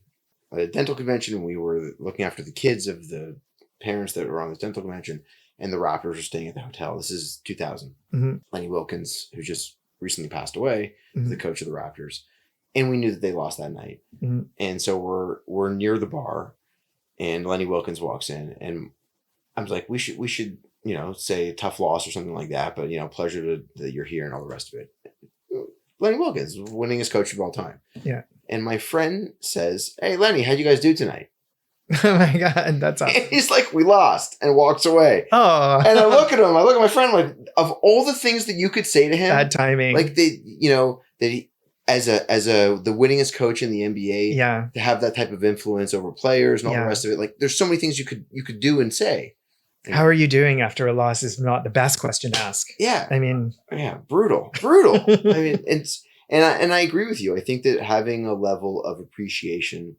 a dental convention, and we were looking after the kids of the parents that were on this dental convention, and the Raptors were staying at the hotel. This is 2000. Mm-hmm. Lenny Wilkens, who just recently passed away, Mm-hmm. the coach of the Raptors, and we knew that they lost that night. Mm-hmm. And so we're near the bar, and Lenny Wilkens walks in, and I was like, we should say tough loss or something like that, but pleasure that you're here and all the rest of it. Lenny Wilkens, winningest coach of all time. Yeah. And my friend says, hey, Lenny, how'd you guys do tonight? Oh my God, that's awesome. And he's like, we lost, and walks away. Oh. And I look at my friend, like, of all the things that you could say to him, bad timing. like that he, as the winningest coach in the NBA, yeah, to have that type of influence over players and all the rest of it. Like, there's so many things you could do and say. How are you doing after a loss is not the best question to ask. Yeah. I mean, yeah, brutal. I mean, and I agree with you. I think that having a level of appreciation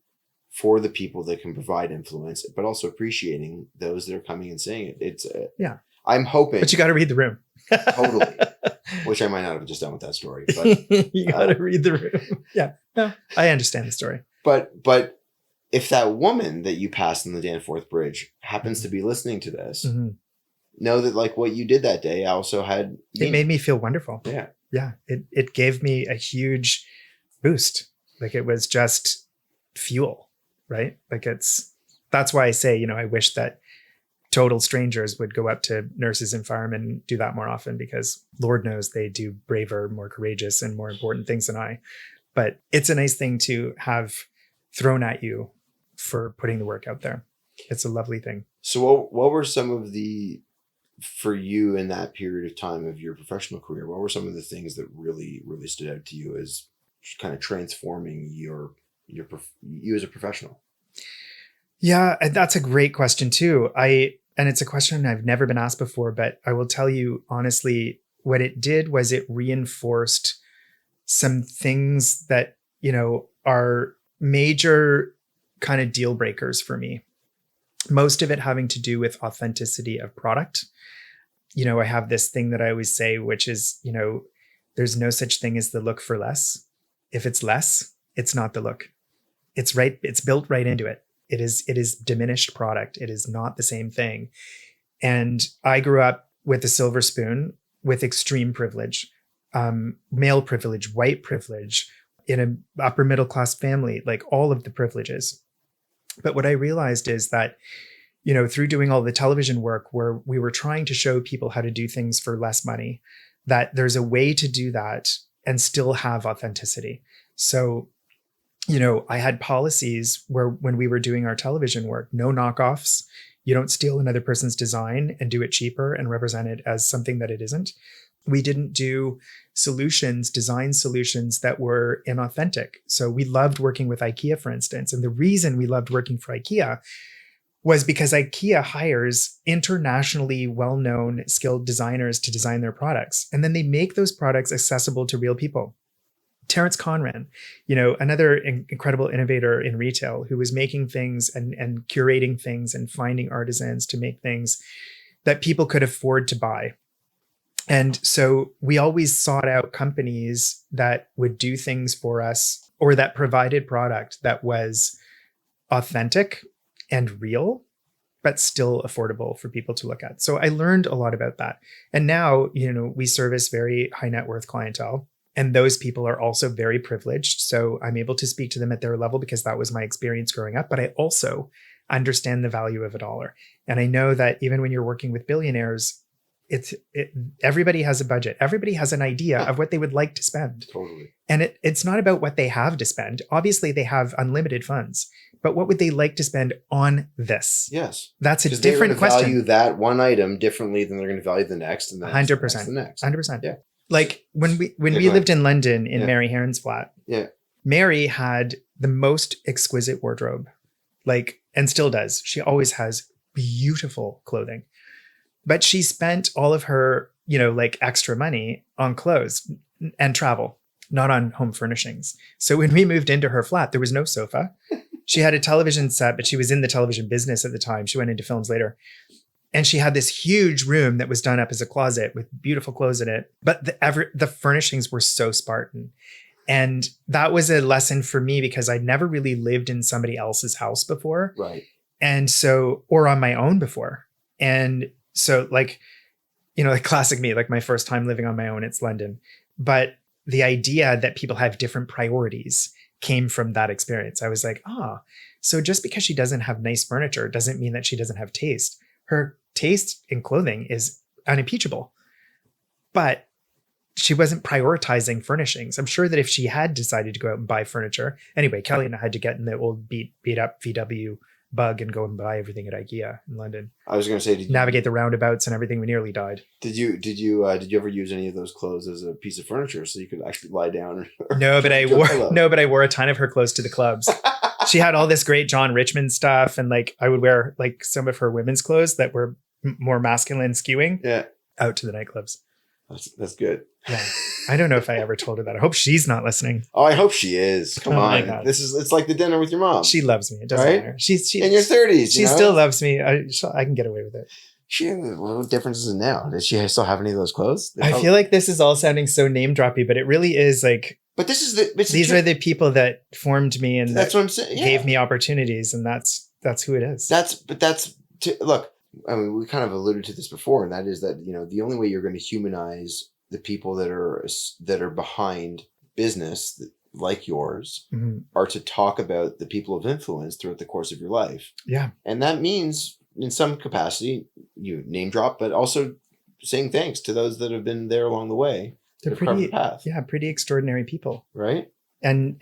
for the people that can provide influence, but also appreciating those that are coming and saying it. It's yeah. I'm hoping, but you got to read the room. Totally, which I might not have just done with that story. But you got to read the room. Yeah, no, I understand the story. But if that woman that you passed on the Danforth Bridge happens to be listening to this, mm-hmm. know that like what you did that day also had it made me feel wonderful. Yeah. Yeah. It gave me a huge boost. Like it was just fuel, right? Like that's why I say, I wish that total strangers would go up to nurses and firemen and do that more often, because Lord knows they do braver, more courageous and more important things than I. But it's a nice thing to have thrown at you for putting the work out there. It's a lovely thing. So what were some of for you in that period of time of your professional career, what were some of the things that really, really stood out to you as kind of transforming you as a professional? Yeah, and that's a great question too. And it's a question I've never been asked before, but I will tell you honestly, what it did was it reinforced some things that, are major kind of deal breakers for me. Most of it having to do with authenticity of product. I have this thing that I always say, which is, there's no such thing as the look for less. If it's less, it's not the look. It's built right into it. It is diminished product. It is not the same thing. And I grew up with a silver spoon with extreme privilege, male privilege, white privilege, in an upper middle class family, like all of the privileges. But what I realized is that, through doing all the television work where we were trying to show people how to do things for less money, that there's a way to do that and still have authenticity. So, I had policies where when we were doing our television work, no knockoffs. You don't steal another person's design and do it cheaper and represent it as something that it isn't. We didn't do design solutions that were inauthentic. So we loved working with IKEA, for instance. And the reason we loved working for IKEA was because IKEA hires internationally well-known, skilled designers to design their products. And then they make those products accessible to real people. Terrence Conran, another incredible innovator in retail who was making things and curating things and finding artisans to make things that people could afford to buy. And so we always sought out companies that would do things for us or that provided product that was authentic and real, but still affordable for people to look at. So I learned a lot about that. And now, we service very high net worth clientele. And those people are also very privileged. So I'm able to speak to them at their level because that was my experience growing up. But I also understand the value of a dollar. And I know that even when you're working with billionaires, everybody has a budget. Everybody has an idea of what they would like to spend. Totally. And it's not about what they have to spend. Obviously, they have unlimited funds. But what would they like to spend on this? Yes. That's a different question. Value that one item differently than they're going to value the next and the next. 100%. The next. 100%. Yeah. Like when we lived in London in Mary Heron's flat. Yeah. Mary had the most exquisite wardrobe, and still does. She always has beautiful clothing. But she spent all of her, extra money on clothes and travel, not on home furnishings. So when we moved into her flat, there was no sofa. She had a television set, but she was in the television business at the time. She went into films later. And she had this huge room that was done up as a closet with beautiful clothes in it. But the furnishings were so Spartan. And that was a lesson for me because I'd never really lived in somebody else's house before. Right. And so, or on my own before. And so classic me, my first time living on my own, it's London. But the idea that people have different priorities came from that experience. I was like, so just because she doesn't have nice furniture doesn't mean that she doesn't have taste. Her taste in clothing is unimpeachable, but she wasn't prioritizing furnishings. I'm sure that if she had decided to go out and buy furniture, anyway, Kelly and I had to get in the old beat up VW bug and go and buy everything at IKEA in London. I was going to say, navigate the roundabouts and everything. We nearly died. Did you ever use any of those clothes as a piece of furniture so you could actually lie down? No, but I wore a ton of her clothes to the clubs. She had all this great John Richmond stuff, and I would wear some of her women's clothes that were more masculine skewing out to the nightclubs. That's good. Yeah. I don't know if I ever told her that. I hope she's not listening. Oh, I hope she is. Come on. It's like the dinner with your mom. She loves me. It doesn't matter. She's in your 30s. She still loves me. I can get away with it. What difference is it now? Does she still have any of those clothes? I feel like this is all sounding so name droppy, but it really is But this is these are the people that formed me and that's what I'm saying. Yeah. Gave me opportunities, and that's who it is. Look. I mean, we kind of alluded to this before, and that is that the only way you're going to humanize the people that are behind business like yours are to talk about the people of influence throughout the course of your life. Yeah, and that means in some capacity you name drop, but also saying thanks to those that have been there along the way. They're pretty extraordinary people, right? And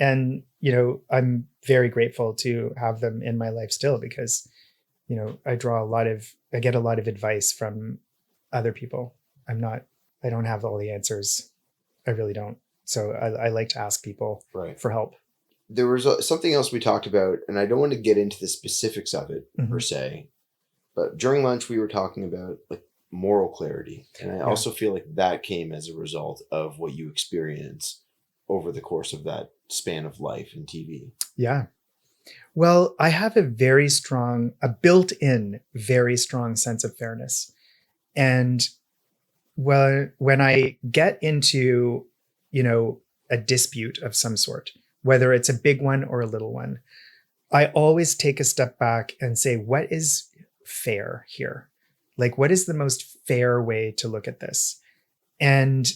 I'm very grateful to have them in my life still because. I get a lot of advice from other people. I don't have all the answers. I really don't. So I like to ask people for help. There was something else we talked about, and I don't want to get into the specifics of it per se, but during lunch we were talking about moral clarity. And I also feel like that came as a result of what you experience over the course of that span of life in TV. Yeah. Well, I have a built-in, very strong sense of fairness. And when I get into, a dispute of some sort, whether it's a big one or a little one, I always take a step back and say, what is fair here? What is the most fair way to look at this? And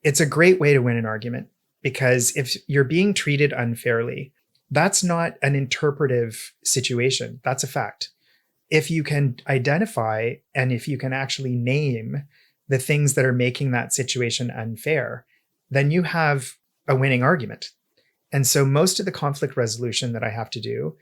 it's a great way to win an argument because if you're being treated unfairly, that's not an interpretive situation. That's a fact. If you can identify and if you can actually name the things that are making that situation unfair, then you have a winning argument. And so most of the conflict resolution that I have to do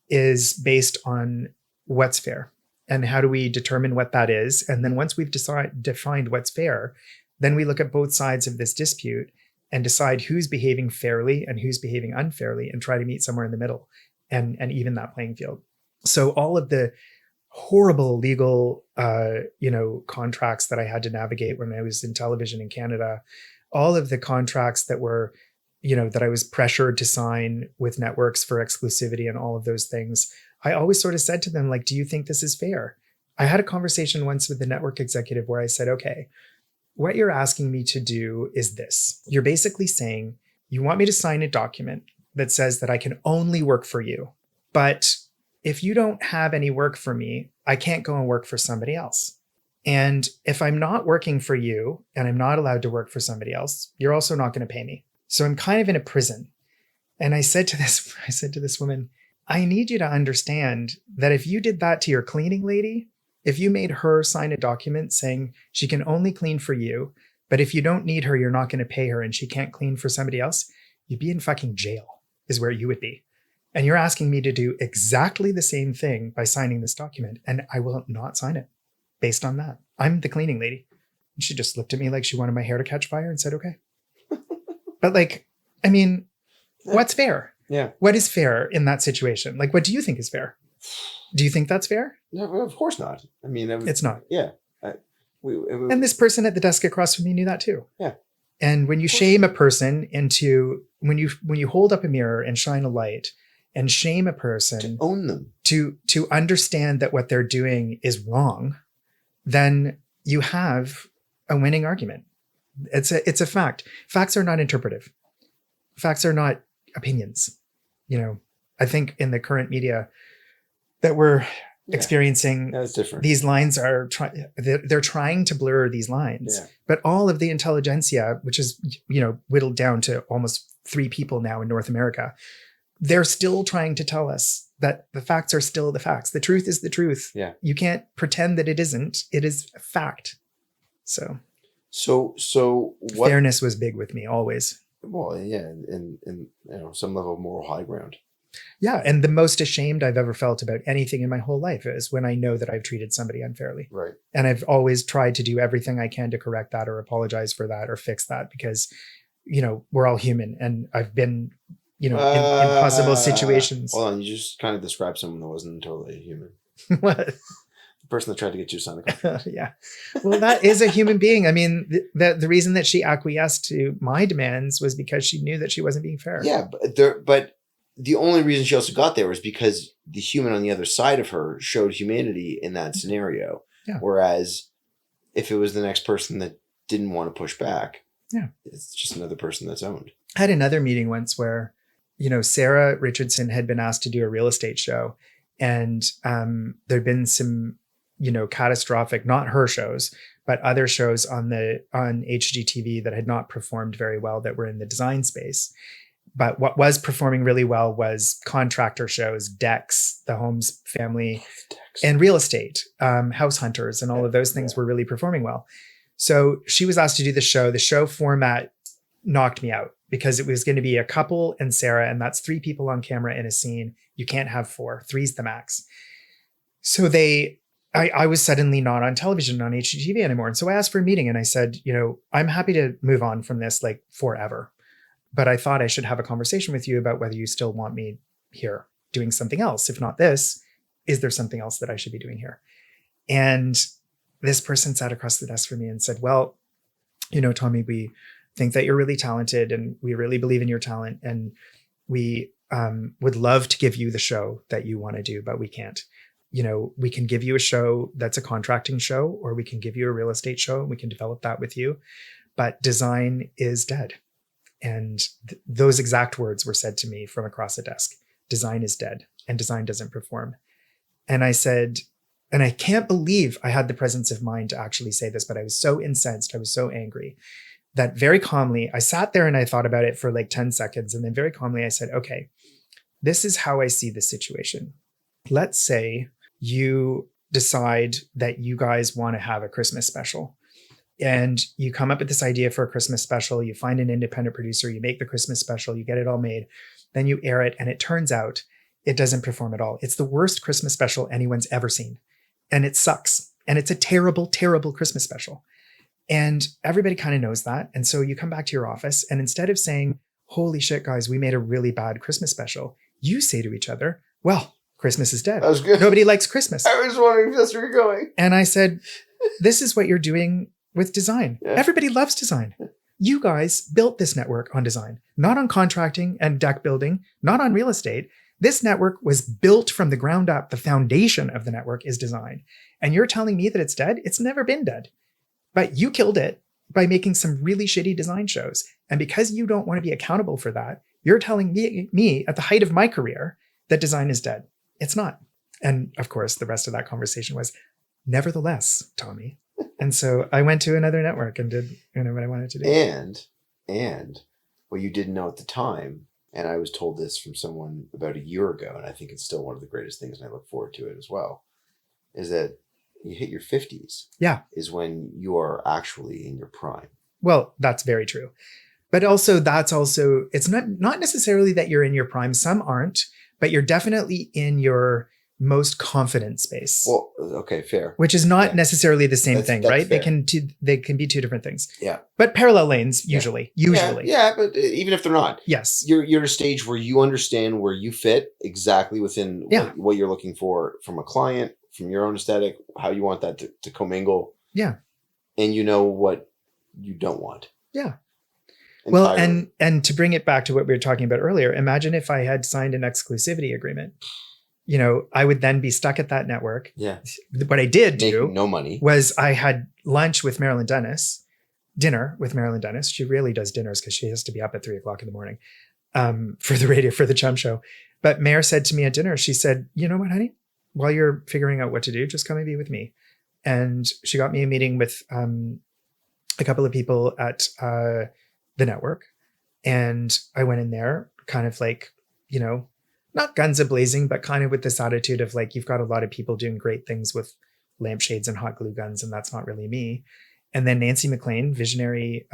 is based on what's fair and how do we determine what that is. And then once we've defined what's fair, then we look at both sides of this dispute and decide who's behaving fairly and who's behaving unfairly and try to meet somewhere in the middle and even that playing field. So all of the horrible legal, contracts that I had to navigate when I was in television in Canada, all of the contracts that were, that I was pressured to sign with networks for exclusivity and all of those things, I always sort of said to them, do you think this is fair? I had a conversation once with the network executive where I said, okay, what you're asking me to do is this. You're basically saying you want me to sign a document that says that I can only work for you. But if you don't have any work for me, I can't go and work for somebody else. And if I'm not working for you and I'm not allowed to work for somebody else, you're also not going to pay me. So I'm kind of in a prison. And I said to this woman, I need you to understand that if you did that to your cleaning lady, if you made her sign a document saying she can only clean for you, but if you don't need her, you're not going to pay her and she can't clean for somebody else, you'd be in fucking jail is where you would be. And you're asking me to do exactly the same thing by signing this document. And I will not sign it based on that. I'm the cleaning lady. And she just looked at me like she wanted my hair to catch fire and said, okay. But like, I mean, what's fair? Yeah. What is fair in that situation? Like, what do you think is fair? Do you think that's fair? No, of course not. I mean, it's not. Yeah. And this person at the desk across from me knew that too. Yeah. And when you shame a person into, when you hold up a mirror and shine a light and shame a person, to own them, to understand that what they're doing is wrong, then you have a winning argument. It's a fact. Facts are not interpretive. Facts are not opinions. You know, I think in the current media that we're experiencing, that's different. These lines are they're trying to blur these lines. Yeah. But all of the intelligentsia, which is, you know, whittled down to almost 3 people now in North America, they're still trying to tell us that the facts are still the facts. The truth is the truth. Yeah. You can't pretend that it isn't. It is a fact. So what, fairness was big with me always. Well, yeah, and you know, some level of moral high ground. Yeah, and the most ashamed I've ever felt about anything in my whole life is when I know that I've treated somebody unfairly. Right. And I've always tried to do everything I can to correct that or apologize for that or fix that because, you know, we're all human and I've been, you know, in impossible situations. Hold on, you just kind of described someone that wasn't totally human. What? The person that tried to get you to sign a contract. Yeah. Well, that is a human being. I mean, the reason that she acquiesced to my demands was because she knew that she wasn't being fair. Yeah, but the only reason she also got there was because the human on the other side of her showed humanity in that scenario. Yeah. Whereas if it was the next person that didn't want to push back, yeah, it's just another person that's owned. I had another meeting once where, you know, Sarah Richardson had been asked to do a real estate show, and there'd been some, you know, catastrophic, not her shows, but other shows on HGTV that had not performed very well that were in the design space. But what was performing really well was contractor shows, decks, the Holmes family, and real estate, house hunters, and all of those things were really performing well. So she was asked to do the show. The show format knocked me out because it was going to be a couple and Sarah, and that's 3 people on camera in a scene. You can't have 4. 3's the max. So I was suddenly not on television on HGTV anymore. And so I asked for a meeting and I said, you know, I'm happy to move on from this like forever. But I thought I should have a conversation with you about whether you still want me here doing something else. If not this, is there something else that I should be doing here? And this person sat across the desk from me and said, well, you know, Tommy, we think that you're really talented and we really believe in your talent. And we would love to give you the show that you want to do, but we can't. You know, we can give you a show that's a contracting show, or we can give you a real estate show and we can develop that with you. But design is dead. And those exact words were said to me from across the desk. Design is dead and design doesn't perform. And I said, and I can't believe I had the presence of mind to actually say this, but I was so incensed. I was so angry that very calmly, I sat there and I thought about it for like 10 seconds. And then very calmly, I said, okay, this is how I see the situation. Let's say you decide that you guys want to have a Christmas special. And you come up with this idea for a Christmas special, you find an independent producer, you make the Christmas special, you get it all made, then you air it, and it turns out it doesn't perform at all. It's the worst Christmas special anyone's ever seen. And it sucks. And it's a terrible, terrible Christmas special. And everybody kind of knows that. And so you come back to your office, and instead of saying, holy shit, guys, we made a really bad Christmas special, you say to each other, well, Christmas is dead. That was good. Nobody likes Christmas. I was wondering if that's where you're going. And I said, this is what you're doing with design. Yeah. Everybody loves design. You guys built this network on design, not on contracting and deck building, not on real estate. This network was built from the ground up. The foundation of the network is design. And you're telling me that it's dead? It's never been dead. But you killed it. by making some really shitty design shows. And because you don't want to be accountable for that, you're telling me at the height of my career that design is dead. It's not. And of course, the rest of that conversation was, nevertheless, Tommy. And so I went to another network and did what I wanted to do. And what you didn't know at the time, and I was told this from someone about a year ago, and I think it's still one of the greatest things, and I look forward to it as well, is that you hit your 50s. Yeah. Is when you are actually in your prime. Well, that's very true. But also, it's not necessarily that you're in your prime. Some aren't, but you're definitely in your most confident space. Well, okay, fair. Which is not necessarily the same thing, right? Fair. They can be two different things. Yeah. But parallel lanes, usually. Yeah, but even if they're not. Yes. You're at a stage where you understand where you fit exactly within what you're looking for from a client, from your own aesthetic, how you want that to commingle. Yeah. And you know what you don't want. Yeah. Entirely. Well, and to bring it back to what we were talking about earlier, imagine if I had signed an exclusivity agreement. I would then be stuck at that network. Yeah. What I did do no money was I had lunch with Marilyn Dennis, dinner with Marilyn Dennis. She really does dinners because she has to be up at 3:00 in the morning for the Chum Show. But Mare said to me at dinner, she said, you know what, honey, while you're figuring out what to do, just come and be with me. And she got me a meeting with a couple of people at the network. And I went in there kind of like, not guns a-blazing, but kind of with this attitude of like, you've got a lot of people doing great things with lampshades and hot glue guns, and that's not really me. And then Nancy McLean, visionary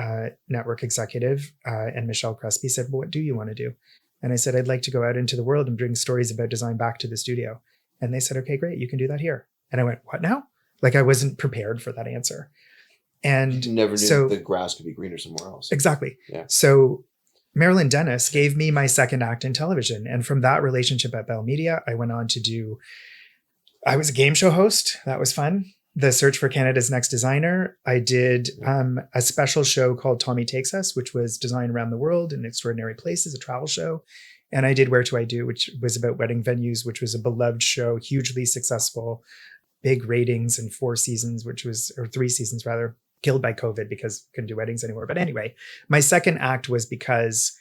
network executive, and Michelle Crespi said, well, what do you want to do? And I said, I'd like to go out into the world and bring stories about design back to the studio. And they said, okay, great, you can do that here. And I went, what now? Like I wasn't prepared for that answer. And you never knew the grass could be greener somewhere else. Exactly. Yeah. So Marilyn Dennis gave me my second act in television. And from that relationship at Bell Media, I went on to I was a game show host. That was fun. The Search for Canada's Next Designer. I did a special show called Tommy Takes Us, which was design around the world in extraordinary places, a travel show. And I did Where Do I Do, which was about wedding venues, which was a beloved show, hugely successful, big ratings and 3 seasons rather, killed by COVID because couldn't do weddings anymore. But anyway, my second act was because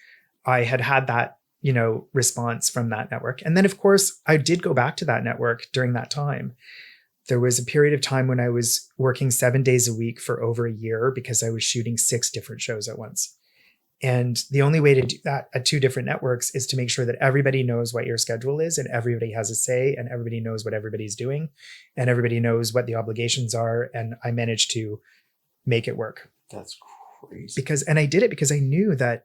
I had that, response from that network. And then of course I did go back to that network during that time. There was a period of time when I was working 7 days a week for over a year because I was shooting 6 different shows at once. And the only way to do that at 2 different networks is to make sure that everybody knows what your schedule is and everybody has a say and everybody knows what everybody's doing and everybody knows what the obligations are. And I managed to make it work. That's crazy. And I did it because I knew that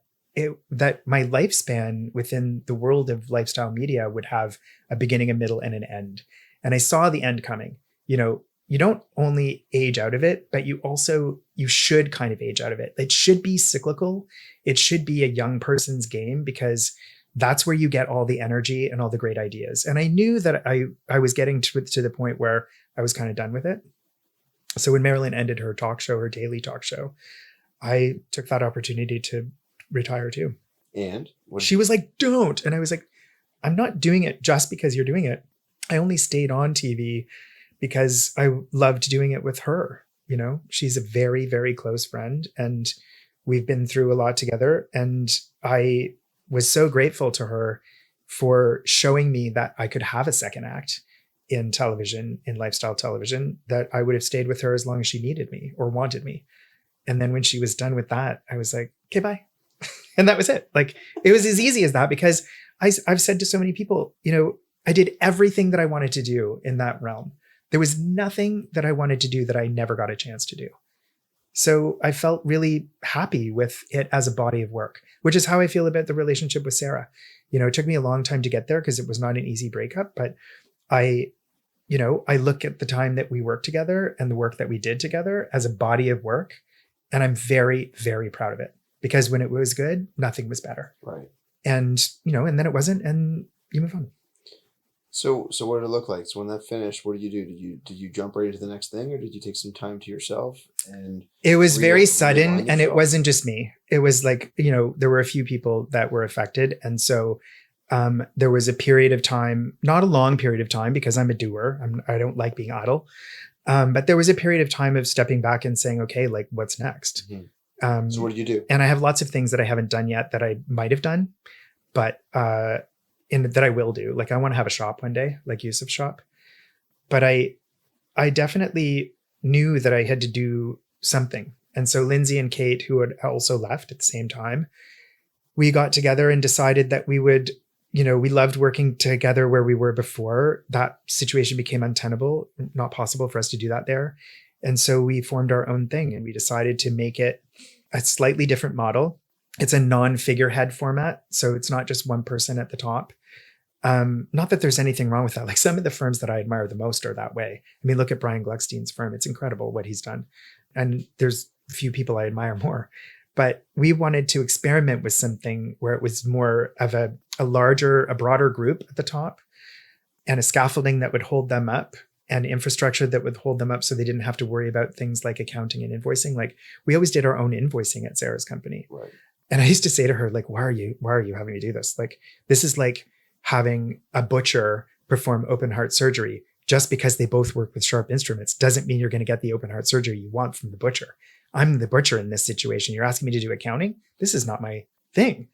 my lifespan within the world of lifestyle media would have a beginning, a middle, and an end. And I saw the end coming. You don't only age out of it, but you should kind of age out of it. It should be cyclical. It should be a young person's game because that's where you get all the energy and all the great ideas. And I knew that I was getting to the point where I was kind of done with it. So when Marilyn ended her talk show, her daily talk show, I took that opportunity to retire too. And she was like, don't. And I was like, I'm not doing it just because you're doing it. I only stayed on TV because I loved doing it with her. She's a very, very close friend and we've been through a lot together. And I was so grateful to her for showing me that I could have a second act in television, in lifestyle television, that I would have stayed with her as long as she needed me or wanted me. And then when she was done with that, I was like, okay, bye. And that was it. Like, it was as easy as that because I've said to so many people, I did everything that I wanted to do in that realm. There was nothing that I wanted to do that I never got a chance to do. So I felt really happy with it as a body of work, which is how I feel about the relationship with Sarah. It took me a long time to get there because it was not an easy breakup, but I look at the time that we worked together and the work that we did together as a body of work. And I'm very, very proud of it because when it was good, nothing was better. Right. And, and then it wasn't, and you move on. So what did it look like? So when that finished, what did you do? Did you jump right into the next thing or did you take some time to yourself? And it was very sudden and it wasn't just me. It was like, there were a few people that were affected. And so there was a period of time, not a long period of time because I'm a doer. I don't like being idle. But there was a period of time of stepping back and saying, okay, like what's next? So what did you do? And I have lots of things that I haven't done yet that I might have done, but that I will do. Like I want to have a shop one day, like Yusuf's shop. But I definitely knew that I had to do something. And so Lindsay and Kate, who had also left at the same time, we got together and decided that we would, we loved working together where we were before. That situation became untenable, not possible for us to do that there. And so we formed our own thing and we decided to make it a slightly different model. It's a non-figurehead format. So it's not just one person at the top. Not that there's anything wrong with that. Like some of the firms that I admire the most are that way. I mean, look at Brian Gluckstein's firm. It's incredible what he's done. And there's few people I admire more. But we wanted to experiment with something where it was more of a broader group at the top and a scaffolding that would hold them up and infrastructure that would hold them up so they didn't have to worry about things like accounting and invoicing. Like we always did our own invoicing at Sarah's company. Right. And I used to say to her, like, why are you having me do this? Like, this is like having a butcher perform open heart surgery. Just because they both work with sharp instruments doesn't mean you're going to get the open heart surgery you want from the butcher. I'm the butcher in this situation. You're asking me to do accounting? This is not my thing.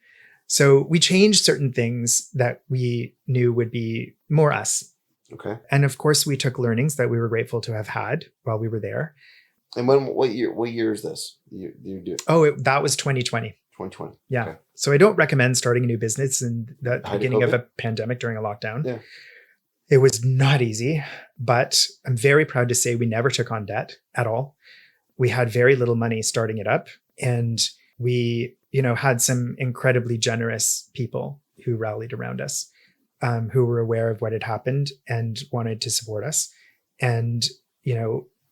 So we changed certain things that we knew would be more us. Okay. And of course, we took learnings that we were grateful to have had while we were there. And what year is this? You do? That was 2020. 2020. Yeah. Okay. So I don't recommend starting a new business in the beginning of COVID? a pandemic during a lockdown. Yeah. It was not easy, but I'm very proud to say we never took on debt at all. We had very little money starting it up. And we, had some incredibly generous people who rallied around us, who were aware of what had happened and wanted to support us. And,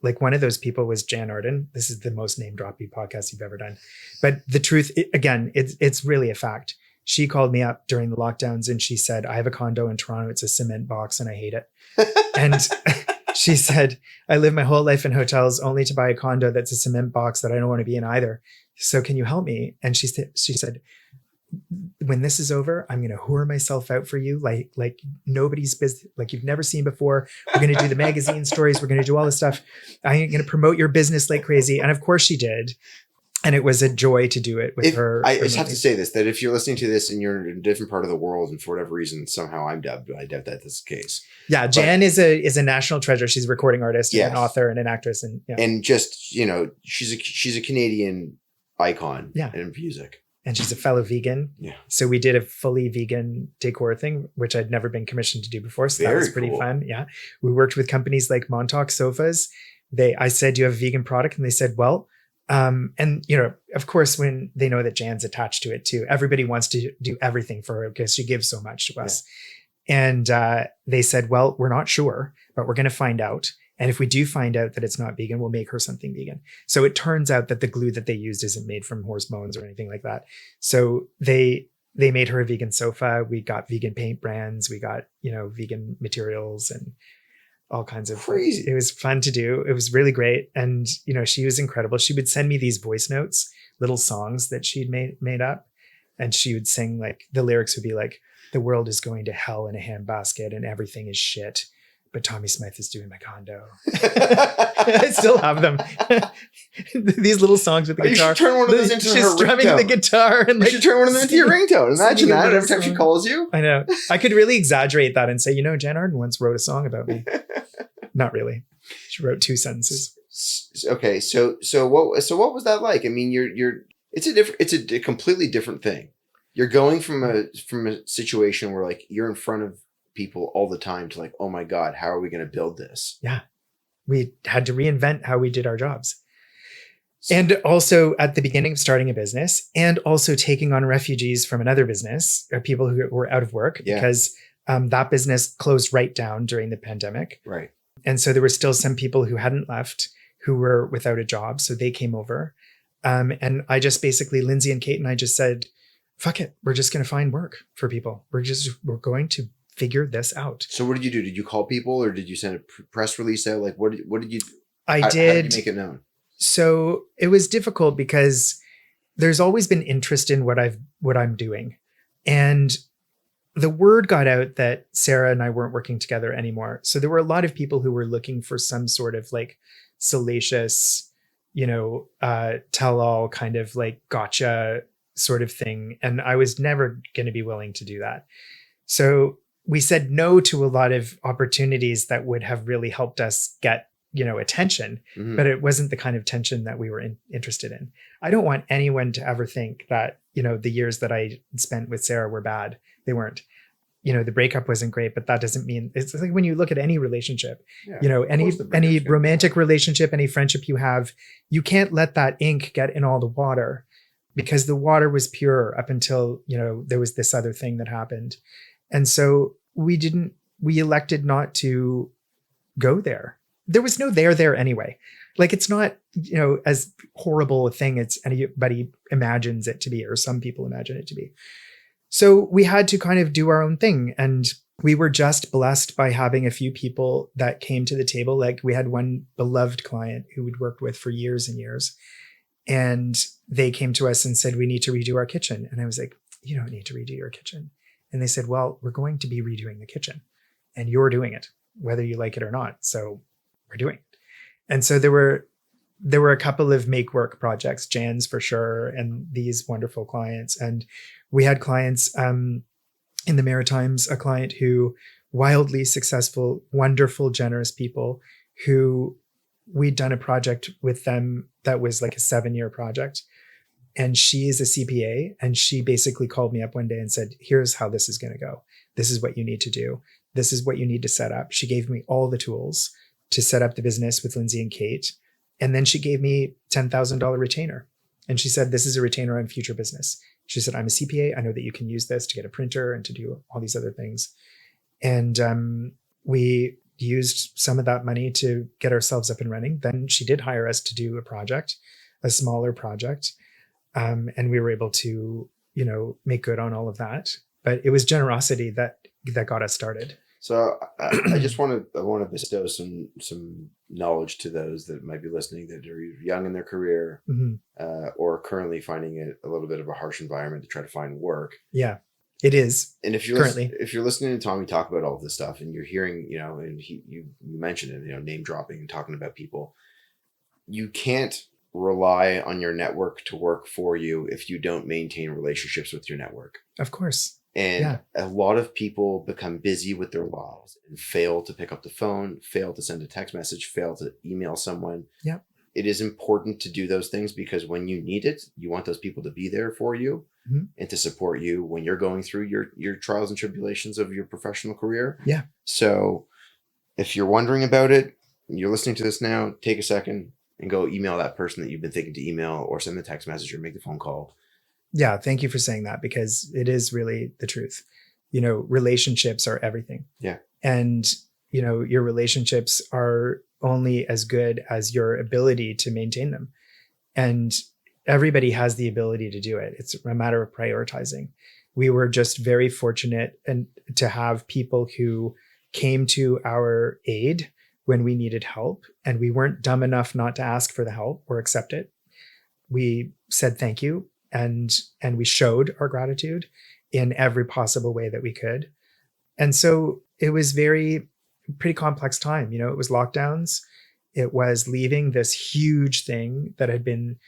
like one of those people was Jan Arden. This is the most name droppy podcast you've ever done. But the truth, it's really a fact. She called me up during the lockdowns and she said, I have a condo in Toronto. It's a cement box and I hate it. And she said, I live my whole life in hotels only to buy a condo that's a cement box that I don't want to be in either. So can you help me? And she said, when this is over, I'm going to whore myself out for you. Like nobody's business, like you've never seen before. We're going to do the magazine stories. We're going to do all this stuff. I'm going to promote your business like crazy. And of course she did. And it was a joy to do it with her. I just have to say this, that if you're listening to this and you're in a different part of the world and for whatever reason, somehow I doubt that that's the case. Yeah. Jan is a national treasure. She's a recording artist and an author and an actress. And just, she's a Canadian icon in music. And she's a fellow vegan. Yeah. So we did a fully vegan decor thing, which I'd never been commissioned to do before. So that was pretty fun. Yeah. We worked with companies like Montauk Sofas. I said, do you have a vegan product? And they said, well, and of course, when they know that Jan's attached to it too, everybody wants to do everything for her because she gives so much to us. And they said, well, we're not sure, but we're going to find out. And if we do find out that it's not vegan, we'll make her something vegan. So it turns out that the glue that they used isn't made from horse bones or anything like that. So they made her a vegan sofa. We got vegan paint brands. We got, vegan materials and all kinds of crazy. It was fun to do. It was really great. And, she was incredible. She would send me these voice notes, little songs that she'd made up. And she would sing, like, the lyrics would be like, the world is going to hell in a handbasket and everything is shit. But Tommy Smythe is doing my condo. I still have them. These little songs with the guitar. You should turn one of those into her ringtone. She's strumming the guitar. And you should turn one of them into your ringtone. Imagine that every time she calls you. I know. I could really exaggerate that and say, Jan Arden once wrote a song about me. Not really. She wrote 2 sentences. Okay. So what was that like? I mean, it's a completely different thing. You're going from a situation where like you're in front of people all the time to like, oh my God, how are we going to build this? Yeah. We had to reinvent how we did our jobs. And also at the beginning of starting a business and also taking on refugees from another business, people who were out of work because that business closed right down during the pandemic. Right. And so there were still some people who hadn't left who were without a job. So they came over. And I just basically, Lindsay and Kate and I just said, fuck it. We're just going to find work for people. We're going to figure this out. So what did you do? Did you call people or did you send a press release out? Like what did you I did. How did you make it known? So it was difficult because there's always been interest in what I'm doing. And the word got out that Sarah and I weren't working together anymore. So there were a lot of people who were looking for some sort of like salacious, tell all kind of like gotcha sort of thing. And I was never going to be willing to do that. So we said no to a lot of opportunities that would have really helped us get, attention, but it wasn't the kind of attention that we were interested in. I don't want anyone to ever think that, the years that I spent with Sarah were bad. They weren't. The breakup wasn't great, but that doesn't mean, it's like when you look at any relationship, any romantic relationship, any friendship you have, you can't let that ink get in all the water, because the water was pure up until, there was this other thing that happened. And so we elected not to go there. There was no there anyway. Like, it's not, as horrible a thing as anybody imagines it to be, or some people imagine it to be. So we had to kind of do our own thing. And we were just blessed by having a few people that came to the table. Like, we had one beloved client who we'd worked with for years and years. And they came to us and said, we need to redo our kitchen. And I was like, you don't need to redo your kitchen. And they said, well, we're going to be redoing the kitchen and you're doing it, whether you like it or not. So we're doing it. And so there were a couple of make work projects, Jan's for sure, and these wonderful clients. And we had clients in the Maritimes, a client who wildly successful, wonderful, generous people who we'd done a project with them that was like a 7-year project. And she is a CPA. And she basically called me up one day and said, here's how this is going to go. This is what you need to do. This is what you need to set up. She gave me all the tools to set up the business with Lindsay and Kate. And then she gave me $10,000 retainer. And she said, this is a retainer on future business. She said, I'm a CPA. I know that you can use this to get a printer and to do all these other things. And we used some of that money to get ourselves up and running. Then she did hire us to do a project, a smaller project. And we were able to, make good on all of that. But it was generosity that got us started. So I just want to bestow some knowledge to those that might be listening that are young in their career, or currently finding it a little bit of a harsh environment to try to find work. Yeah, it is. And if you're listening to Tommy talk about all of this stuff, and you're hearing, and you mentioned it, name dropping and talking about people, you can't rely on your network to work for you if you don't maintain relationships with your network. Of course. And a lot of people become busy with their lives and fail to pick up the phone, fail to send a text message, fail to email someone. Yeah. It is important to do those things, because when you need it, you want those people to be there for you and to support you when you're going through your trials and tribulations of your professional career. Yeah. So if you're wondering about it, you're listening to this now, take a second and go email that person that you've been thinking to email, or send the text message or make the phone call. Yeah, thank you for saying that, because it is really the truth. Relationships are everything. Yeah. And, your relationships are only as good as your ability to maintain them. And everybody has the ability to do it. It's a matter of prioritizing. We were just very fortunate and to have people who came to our aid when we needed help, and we weren't dumb enough not to ask for the help or accept it. We said thank you. And we showed our gratitude in every possible way that we could. And so it was pretty complex time. It was lockdowns. It was leaving this huge thing that had been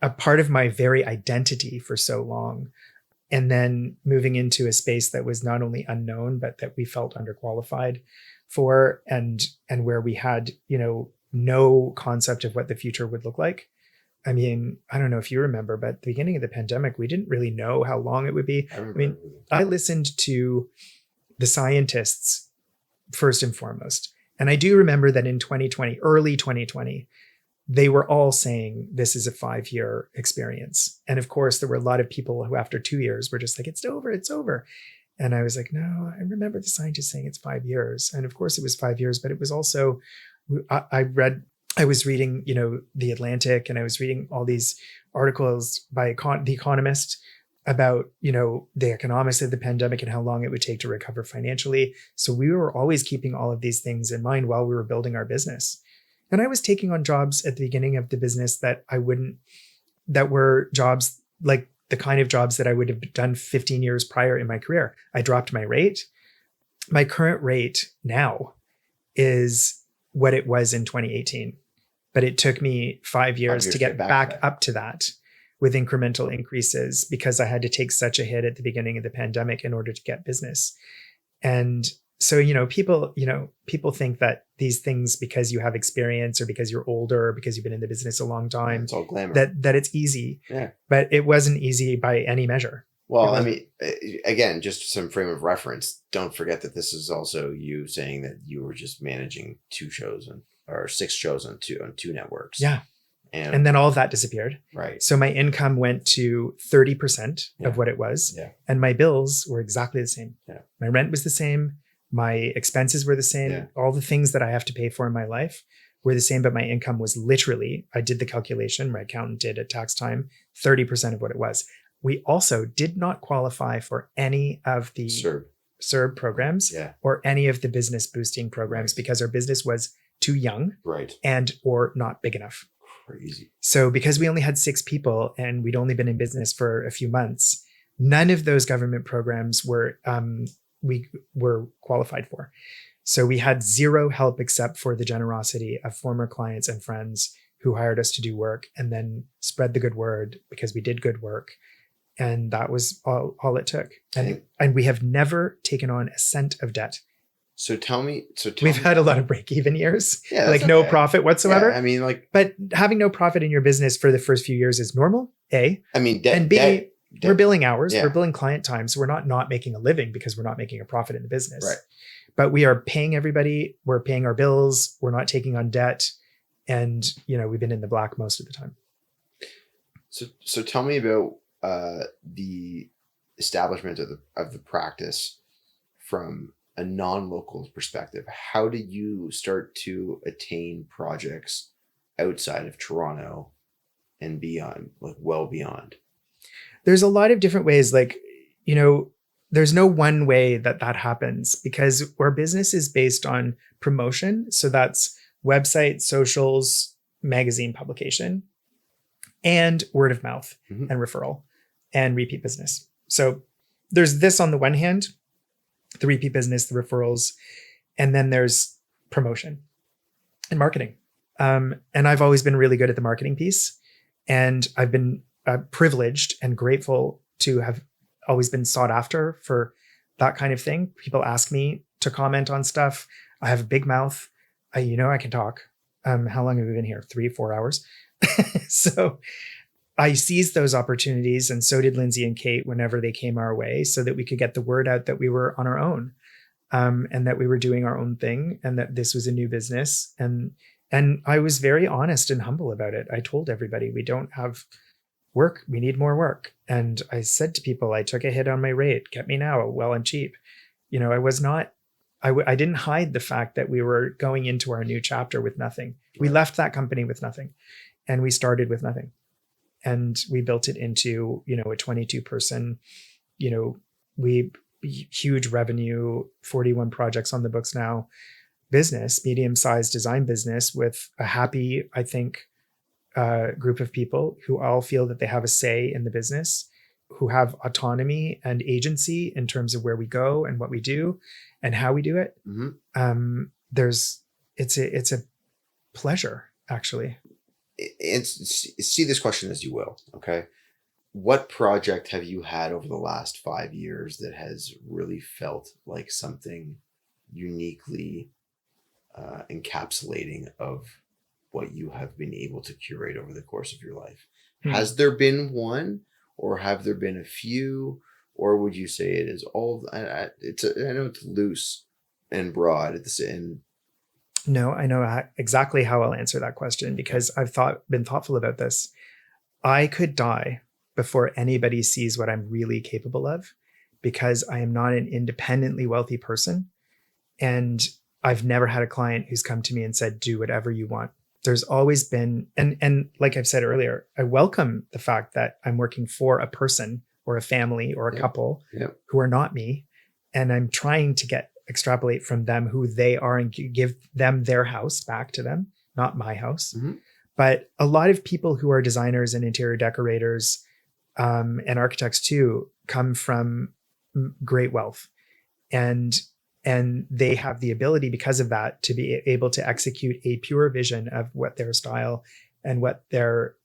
a part of my very identity for so long. And then moving into a space that was not only unknown, but that we felt underqualified for, and where we had, no concept of what the future would look like. I mean, I don't know if you remember, but at the beginning of the pandemic, we didn't really know how long it would be. I listened to the scientists first and foremost. And I do remember that in 2020, early 2020, they were all saying this is a 5-year experience. And of course, there were a lot of people who after 2 years were just like, it's over. And I was like, no, I remember the scientists saying it's 5 years. And of course it was 5 years, but it was also, I was reading, The Atlantic, and I was reading all these articles by The Economist about, the economics of the pandemic and how long it would take to recover financially. So we were always keeping all of these things in mind while we were building our business. And I was taking on jobs at the beginning of the business that were jobs like the kind of jobs that I would have done 15 years prior in my career. I dropped my rate. My current rate now is what it was in 2018, but it took me 5 years to get back up to that with incremental increases because I had to take such a hit at the beginning of the pandemic in order to get business. And so, people think that these things, because you have experience or because you're older or because you've been in the business a long time, it's all glamour. that it's easy. Yeah. But it wasn't easy by any measure. Well, I mean, again, just some frame of reference. Don't forget that this is also you saying that you were just managing 2 shows or 6 shows on two networks. Yeah. And then all of that disappeared. Right. So my income went to 30% of what it was. Yeah. And my bills were exactly the same. Yeah. My rent was the same. My expenses were the same. Yeah. All the things that I have to pay for in my life were the same, but my income was literally, I did the calculation, my accountant did at tax time, 30% of what it was. We also did not qualify for any of the CERB programs or any of the business boosting programs because our business was too young and or not big enough. Crazy. So because we only had 6 people and we'd only been in business for a few months, none of those government programs we were qualified for. So we had zero help except for the generosity of former clients and friends who hired us to do work and then spread the good word because we did good work. And that was all it took. And we have never taken on a cent of debt. So tell me, we've had a lot of break-even years, no profit whatsoever. Yeah, I mean, but having no profit in your business for the first few years is normal. A. I mean, and B. We're billing hours. Yeah. We're billing client time. So we're not making a living because we're not making a profit in the business. Right. But we are paying everybody. We're paying our bills. We're not taking on debt, and we've been in the black most of the time. So tell me about the establishment of the practice from a non-local perspective. How did you start to attain projects outside of Toronto and beyond, like well beyond? There's a lot of different ways. There's no one way that happens because our business is based on promotion. So that's website, socials, magazine publication, and word of mouth and referral and repeat business. So there's this on the one hand, the repeat business, the referrals, and then there's promotion and marketing. And I've always been really good at the marketing piece. And I've been privileged and grateful to have always been sought after for that kind of thing. People ask me to comment on stuff. I have a big mouth. I can talk. How long have we been here? 3-4 hours. So I seized those opportunities, and so did Lindsay and Kate whenever they came our way, so that we could get the word out that we were on our own, and that we were doing our own thing, and that this was a new business. And I was very honest and humble about it. I told everybody, we don't have work. We need more work. And I said to people, I took a hit on my rate. Get me now while I'm cheap. I didn't hide the fact that we were going into our new chapter with nothing. We left that company with nothing, and we started with nothing. And we built it into, a 22-person, huge revenue, 41 projects on the books now, business, medium-sized design business with a happy, I think, group of people who all feel that they have a say in the business, who have autonomy and agency in terms of where we go and what we do and how we do it. It's a pleasure, actually. See this question as you will. Okay. What project have you had over the last 5 years that has really felt like something uniquely encapsulating of what you have been able to curate over the course of your life? Has there been one, or have there been a few, or would you say it is all? I know it's loose and broad at the same. No, I know exactly how I'll answer that question because I've been thoughtful about this. I could die before anybody sees what I'm really capable of because I am not an independently wealthy person. And I've never had a client who's come to me and said, do whatever you want. There's always been, and like I've said earlier, I welcome the fact that I'm working for a person or a family or a couple who are not me. And I'm trying to extrapolate from them who they are and give them their house back to them, not my house. But a lot of people who are designers and interior decorators and architects too, come from great wealth, and they have the ability, because of that, to be able to execute a pure vision of what their style and what their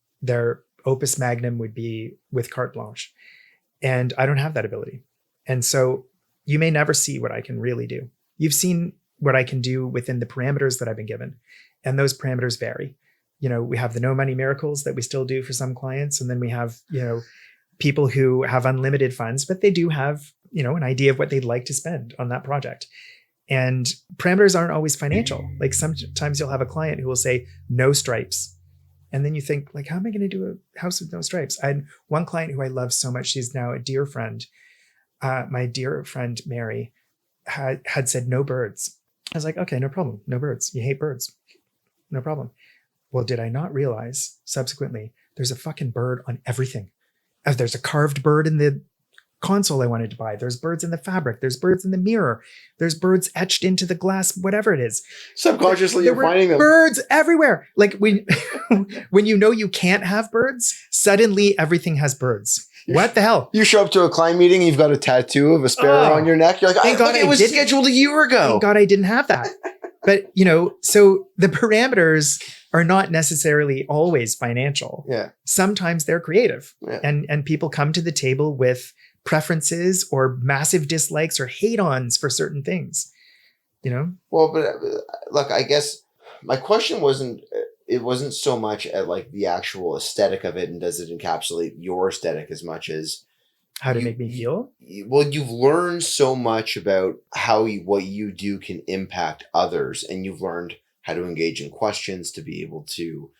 opus magnum would be with carte blanche. And I don't have that ability. And so you may never see what I can really do. You've seen what I can do within the parameters that I've been given. And those parameters vary. We have the no money miracles that we still do for some clients. And then we have, people who have unlimited funds, but they do have, an idea of what they'd like to spend on that project. And parameters aren't always financial. Like sometimes you'll have a client who will say no stripes. And then you think, like, how am I going to do a house with no stripes? I had one client who I love so much. She's now a dear friend. My dear friend, Mary, had said no birds. I was like, okay, no problem. No birds. You hate birds. No problem. Well, did I not realize subsequently there's a fucking bird on everything? There's a carved bird in the console I wanted to buy. There's birds in the fabric. There's birds in the mirror. There's birds etched into the glass, whatever it is. Subconsciously, you're finding them. Birds everywhere. Like when you can't have birds, suddenly everything has birds. What the hell? You show up to a client meeting, you've got a tattoo of a sparrow on your neck. You're like, it was scheduled a year ago. Thank God I didn't have that. But, so the parameters are not necessarily always financial. Yeah. Sometimes they're creative. Yeah. And people come to the table with preferences or massive dislikes or hate-ons for certain things, Well, but look, I guess my question wasn't so much at like the actual aesthetic of it and does it encapsulate your aesthetic as much as how to make me feel. Well, you've learned so much about how what you do can impact others, and you've learned how to engage in questions to be able to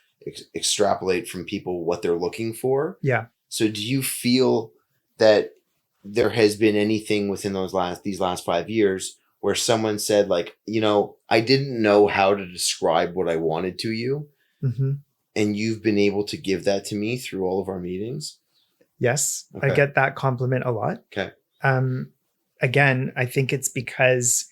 extrapolate from people what they're looking for. Yeah. So do you feel that there has been anything within these last 5 years where someone said, like, I didn't know how to describe what I wanted to you, mm-hmm. and you've been able to give that to me through all of our meetings? Yes, okay. I get that compliment a lot. Okay. Again, I think it's because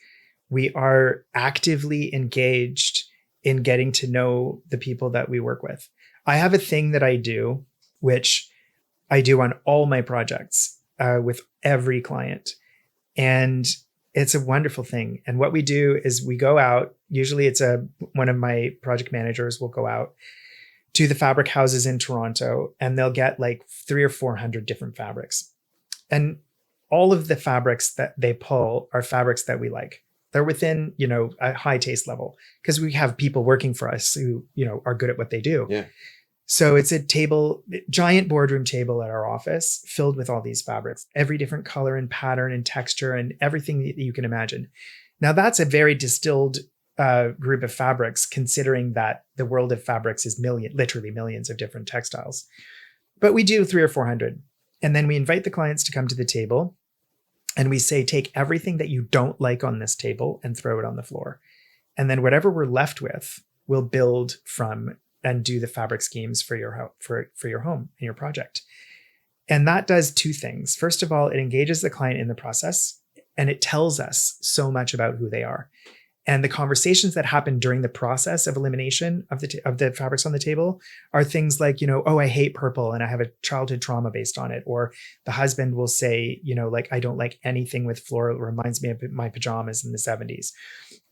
we are actively engaged in getting to know the people that we work with. I have a thing that I do, which I do on all my projects with every client. And it's a wonderful thing. And what we do is we go out, usually it's one of my project managers will go out to the fabric houses in Toronto, and they'll get like 300 or 400 different fabrics. And all of the fabrics that they pull are fabrics that we like. They're within, a high taste level because we have people working for us who, are good at what they do. Yeah. So it's a giant boardroom table at our office filled with all these fabrics, every different color and pattern and texture and everything that you can imagine. Now that's a very distilled group of fabrics, considering that the world of fabrics is literally millions of different textiles. But we do 300 or 400. And then we invite the clients to come to the table and we say, take everything that you don't like on this table and throw it on the floor. And then whatever we're left with, we'll build from and do the fabric schemes for your home and your project. And that does two things. First of all, it engages the client in the process and it tells us so much about who they are. And the conversations that happen during the process of elimination of the fabrics on the table are things like, oh, I hate purple and I have a childhood trauma based on it. Or the husband will say, like, I don't like anything with floral. It reminds me of my pajamas in the 70s.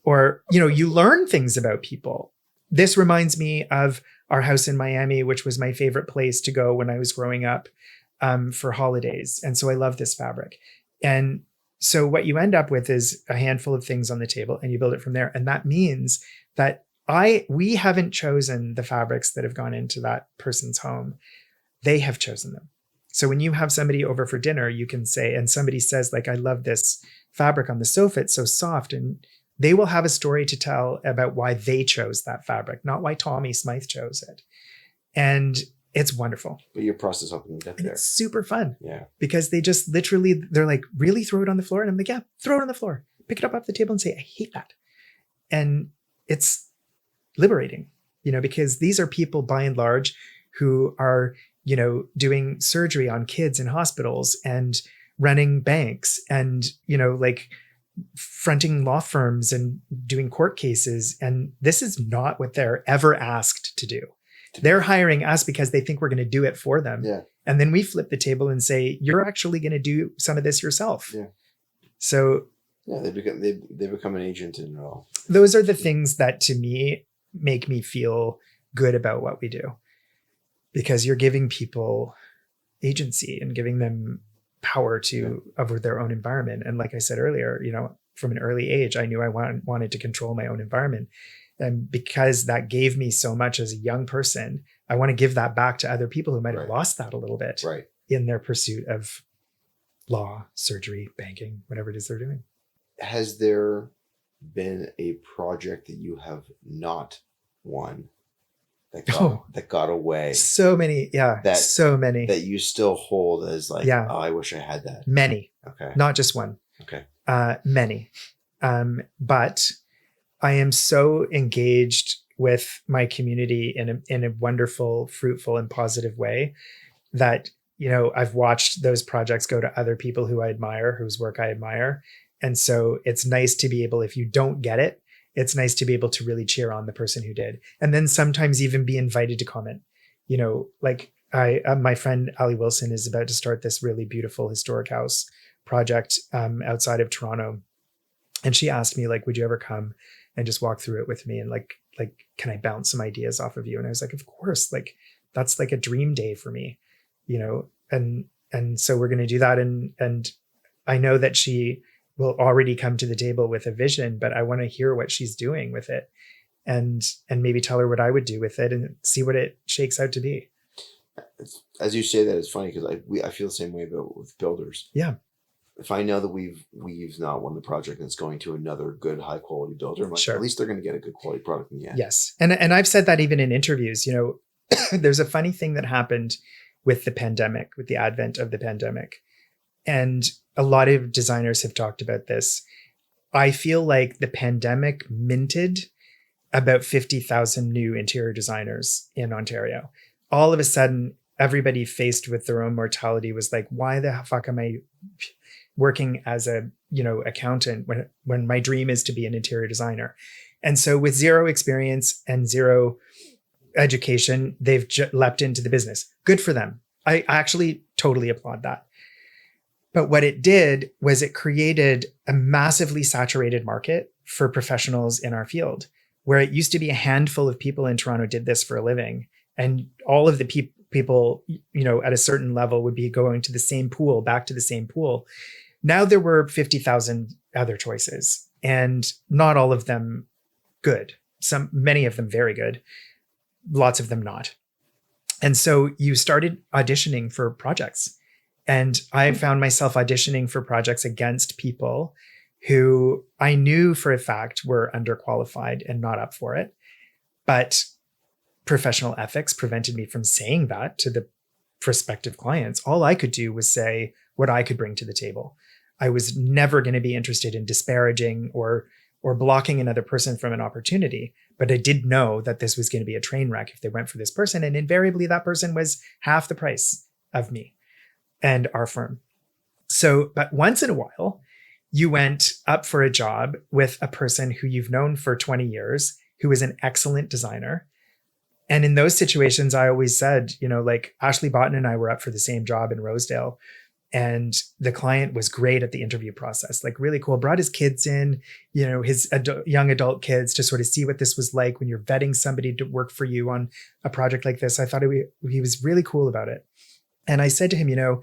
Or, you learn things about people. This reminds me of our house in Miami, which was my favorite place to go when I was growing up for holidays. And so I love this fabric. And so what you end up with is a handful of things on the table and you build it from there. And that means that we haven't chosen the fabrics that have gone into that person's home. They have chosen them. So when you have somebody over for dinner, you can say, and somebody says, like, I love this fabric on the sofa. It's so soft. And they will have a story to tell about why they chose that fabric, not why Tommy Smythe chose it. And it's wonderful. But your process helping them get there. It's super fun. Yeah. Because they just literally, they're like, really throw it on the floor? And I'm like, yeah, throw it on the floor. Pick it up off the table and say, I hate that. And it's liberating, because these are people by and large who are, doing surgery on kids in hospitals and running banks and, like fronting law firms and doing court cases. And this is not what they're ever asked to do. They're hiring us because they think we're going to do it for them. Yeah. And then we flip the table and say, you're actually going to do some of this yourself. Yeah. So yeah, they become an agent in it all. Those are the things that to me make me feel good about what we do, because you're giving people agency and giving them power over their own environment. And like I said earlier, from an early age, I knew I wanted to control my own environment. And because that gave me so much as a young person, I want to give that back to other people who might have lost that a little bit in their pursuit of law, surgery, banking, whatever it is they're doing. Has there been a project that you have not won that got away? So many. Yeah. So many. That you still hold as like, oh, I wish I had that. Many. Okay. Not just one. Okay. Many. But I am so engaged with my community in a wonderful, fruitful, and positive way that, I've watched those projects go to other people who I admire, whose work I admire. And so it's nice to be able, if you don't get it, it's nice to be able to really cheer on the person who did. And then sometimes even be invited to comment, like my friend Ali Wilson is about to start this really beautiful historic house project outside of Toronto. And she asked me, like, would you ever come and just walk through it with me? And like, can I bounce some ideas off of you? And I was like, of course, like, that's like a dream day for me, and so we're going to do that. And I know that she will already come to the table with a vision, but I want to hear what she's doing with it and maybe tell her what I would do with it and see what it shakes out to be. As you say that, it's funny because I feel the same way about with builders. Yeah. If I know that we've not won the project and it's going to another good high quality builder, I'm like, at least they're going to get a good quality product in the end. Yes. And I've said that even in interviews, there's a funny thing that happened with the pandemic, with the advent of the pandemic. And a lot of designers have talked about this. I feel like the pandemic minted about 50,000 new interior designers in Ontario. All of a sudden, everybody faced with their own mortality was like, why the fuck am I working as a, accountant when my dream is to be an interior designer? And so with zero experience and zero education, they've leapt into the business. Good for them. I actually totally applaud that. But what it did was it created a massively saturated market for professionals in our field, where it used to be a handful of people in Toronto did this for a living. And all of the people, at a certain level would be going to the same pool, back to the same pool. Now there were 50,000 other choices, and not all of them good. Many of them very good, lots of them not. And so you started auditioning for projects. And I found myself auditioning for projects against people who I knew for a fact were underqualified and not up for it. But professional ethics prevented me from saying that to the prospective clients. All I could do was say what I could bring to the table. I was never going to be interested in disparaging or blocking another person from an opportunity. But I did know that this was going to be a train wreck if they went for this person. And invariably, that person was half the price of me and our firm. So, but once in a while, you went up for a job with a person who you've known for 20 years, who is an excellent designer. And in those situations, I always said, like Ashley Botten and I were up for the same job in Rosedale. And the client was great at the interview process, like really cool, brought his kids in, his young adult kids to sort of see what this was like when you're vetting somebody to work for you on a project like this. I thought he was really cool about it. And I said to him,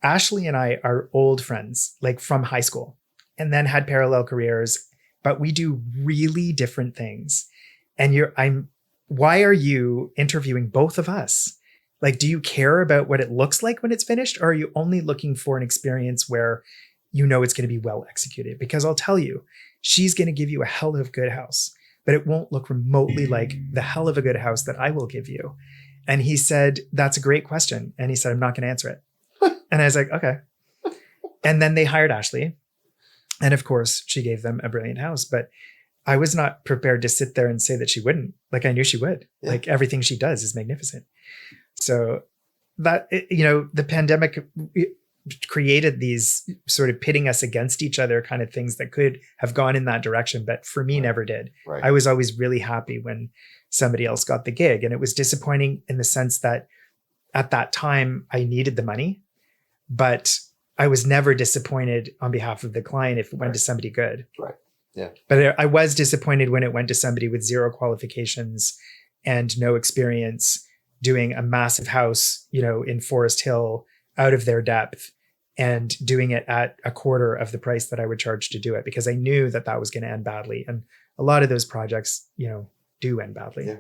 Ashley and I are old friends, like from high school, and then had parallel careers, but we do really different things. And why are you interviewing both of us? Like, do you care about what it looks like when it's finished? Or are you only looking for an experience where it's going to be well executed? Because I'll tell you, she's going to give you a hell of a good house, but it won't look remotely like the hell of a good house that I will give you. And he said, that's a great question. And he said, I'm not going to answer it. And I was like, okay. And then they hired Ashley. And of course, she gave them a brilliant house. But I was not prepared to sit there and say that she wouldn't. Like, I knew she would. Yeah. Like, everything she does is magnificent. So that, the pandemic created these sort of pitting us against each other kind of things that could have gone in that direction. But for me, never did. Right. I was always really happy when somebody else got the gig. And it was disappointing in the sense that at that time, I needed the money, but I was never disappointed on behalf of the client if it went to somebody good. Right. Yeah. But I was disappointed when it went to somebody with zero qualifications and no experience doing a massive house, in Forest Hill out of their depth and doing it at a quarter of the price that I would charge to do it, because I knew that that was going to end badly. And a lot of those projects, do end badly. Yeah.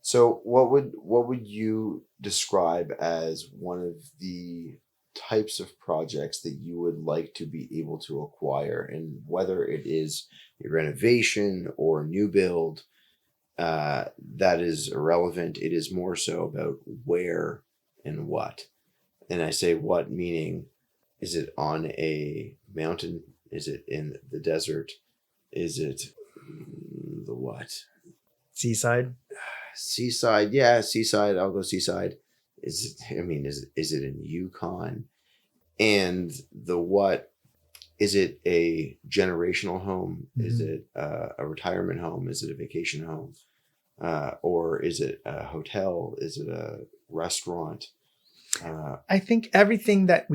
So what would you describe as one of the types of projects that you would like to be able to acquire, and whether it is a renovation or new build, that is irrelevant. It is more so about where and what. And I say what, meaning, is it on a mountain? Is it in the desert? Is it the what? Seaside. Seaside, yeah, seaside. I'll go seaside. Is it in Yukon? And the what? Is it a generational home? Mm-hmm. Is it a retirement home? Is it a vacation home? Or is it a hotel? Is it a restaurant? I think everything that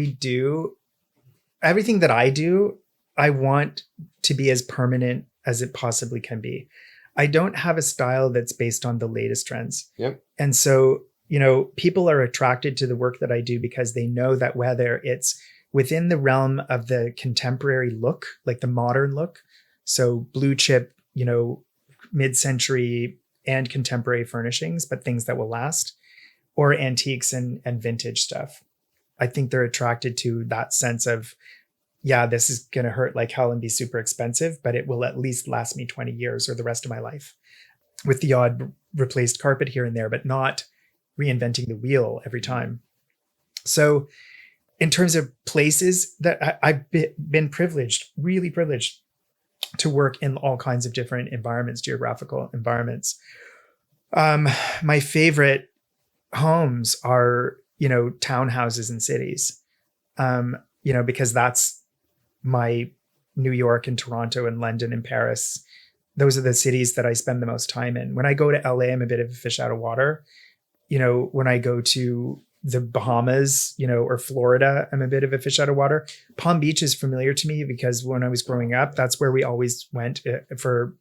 I do, I want to be as permanent as it possibly can be. I don't have a style that's based on the latest trends. Yep. And so, people are attracted to the work that I do because they know that whether it's within the realm of the contemporary look, like the modern look, so blue chip, mid-century and contemporary furnishings, but things that will last, or antiques and vintage stuff. I think they're attracted to that sense of, yeah, this is going to hurt like hell and be super expensive, but it will at least last me 20 years or the rest of my life, with the odd replaced carpet here and there, but not reinventing the wheel every time. So in terms of places that I've been privileged, really privileged to work in all kinds of different environments, geographical environments. My favorite homes are, townhouses in cities, because that's my New York and Toronto and London and Paris. Those are the cities that I spend the most time in. When I go to LA, I'm a bit of a fish out of water. When I go to the Bahamas, or Florida, I'm a bit of a fish out of water. Palm Beach is familiar to me because when I was growing up, that's where we always went for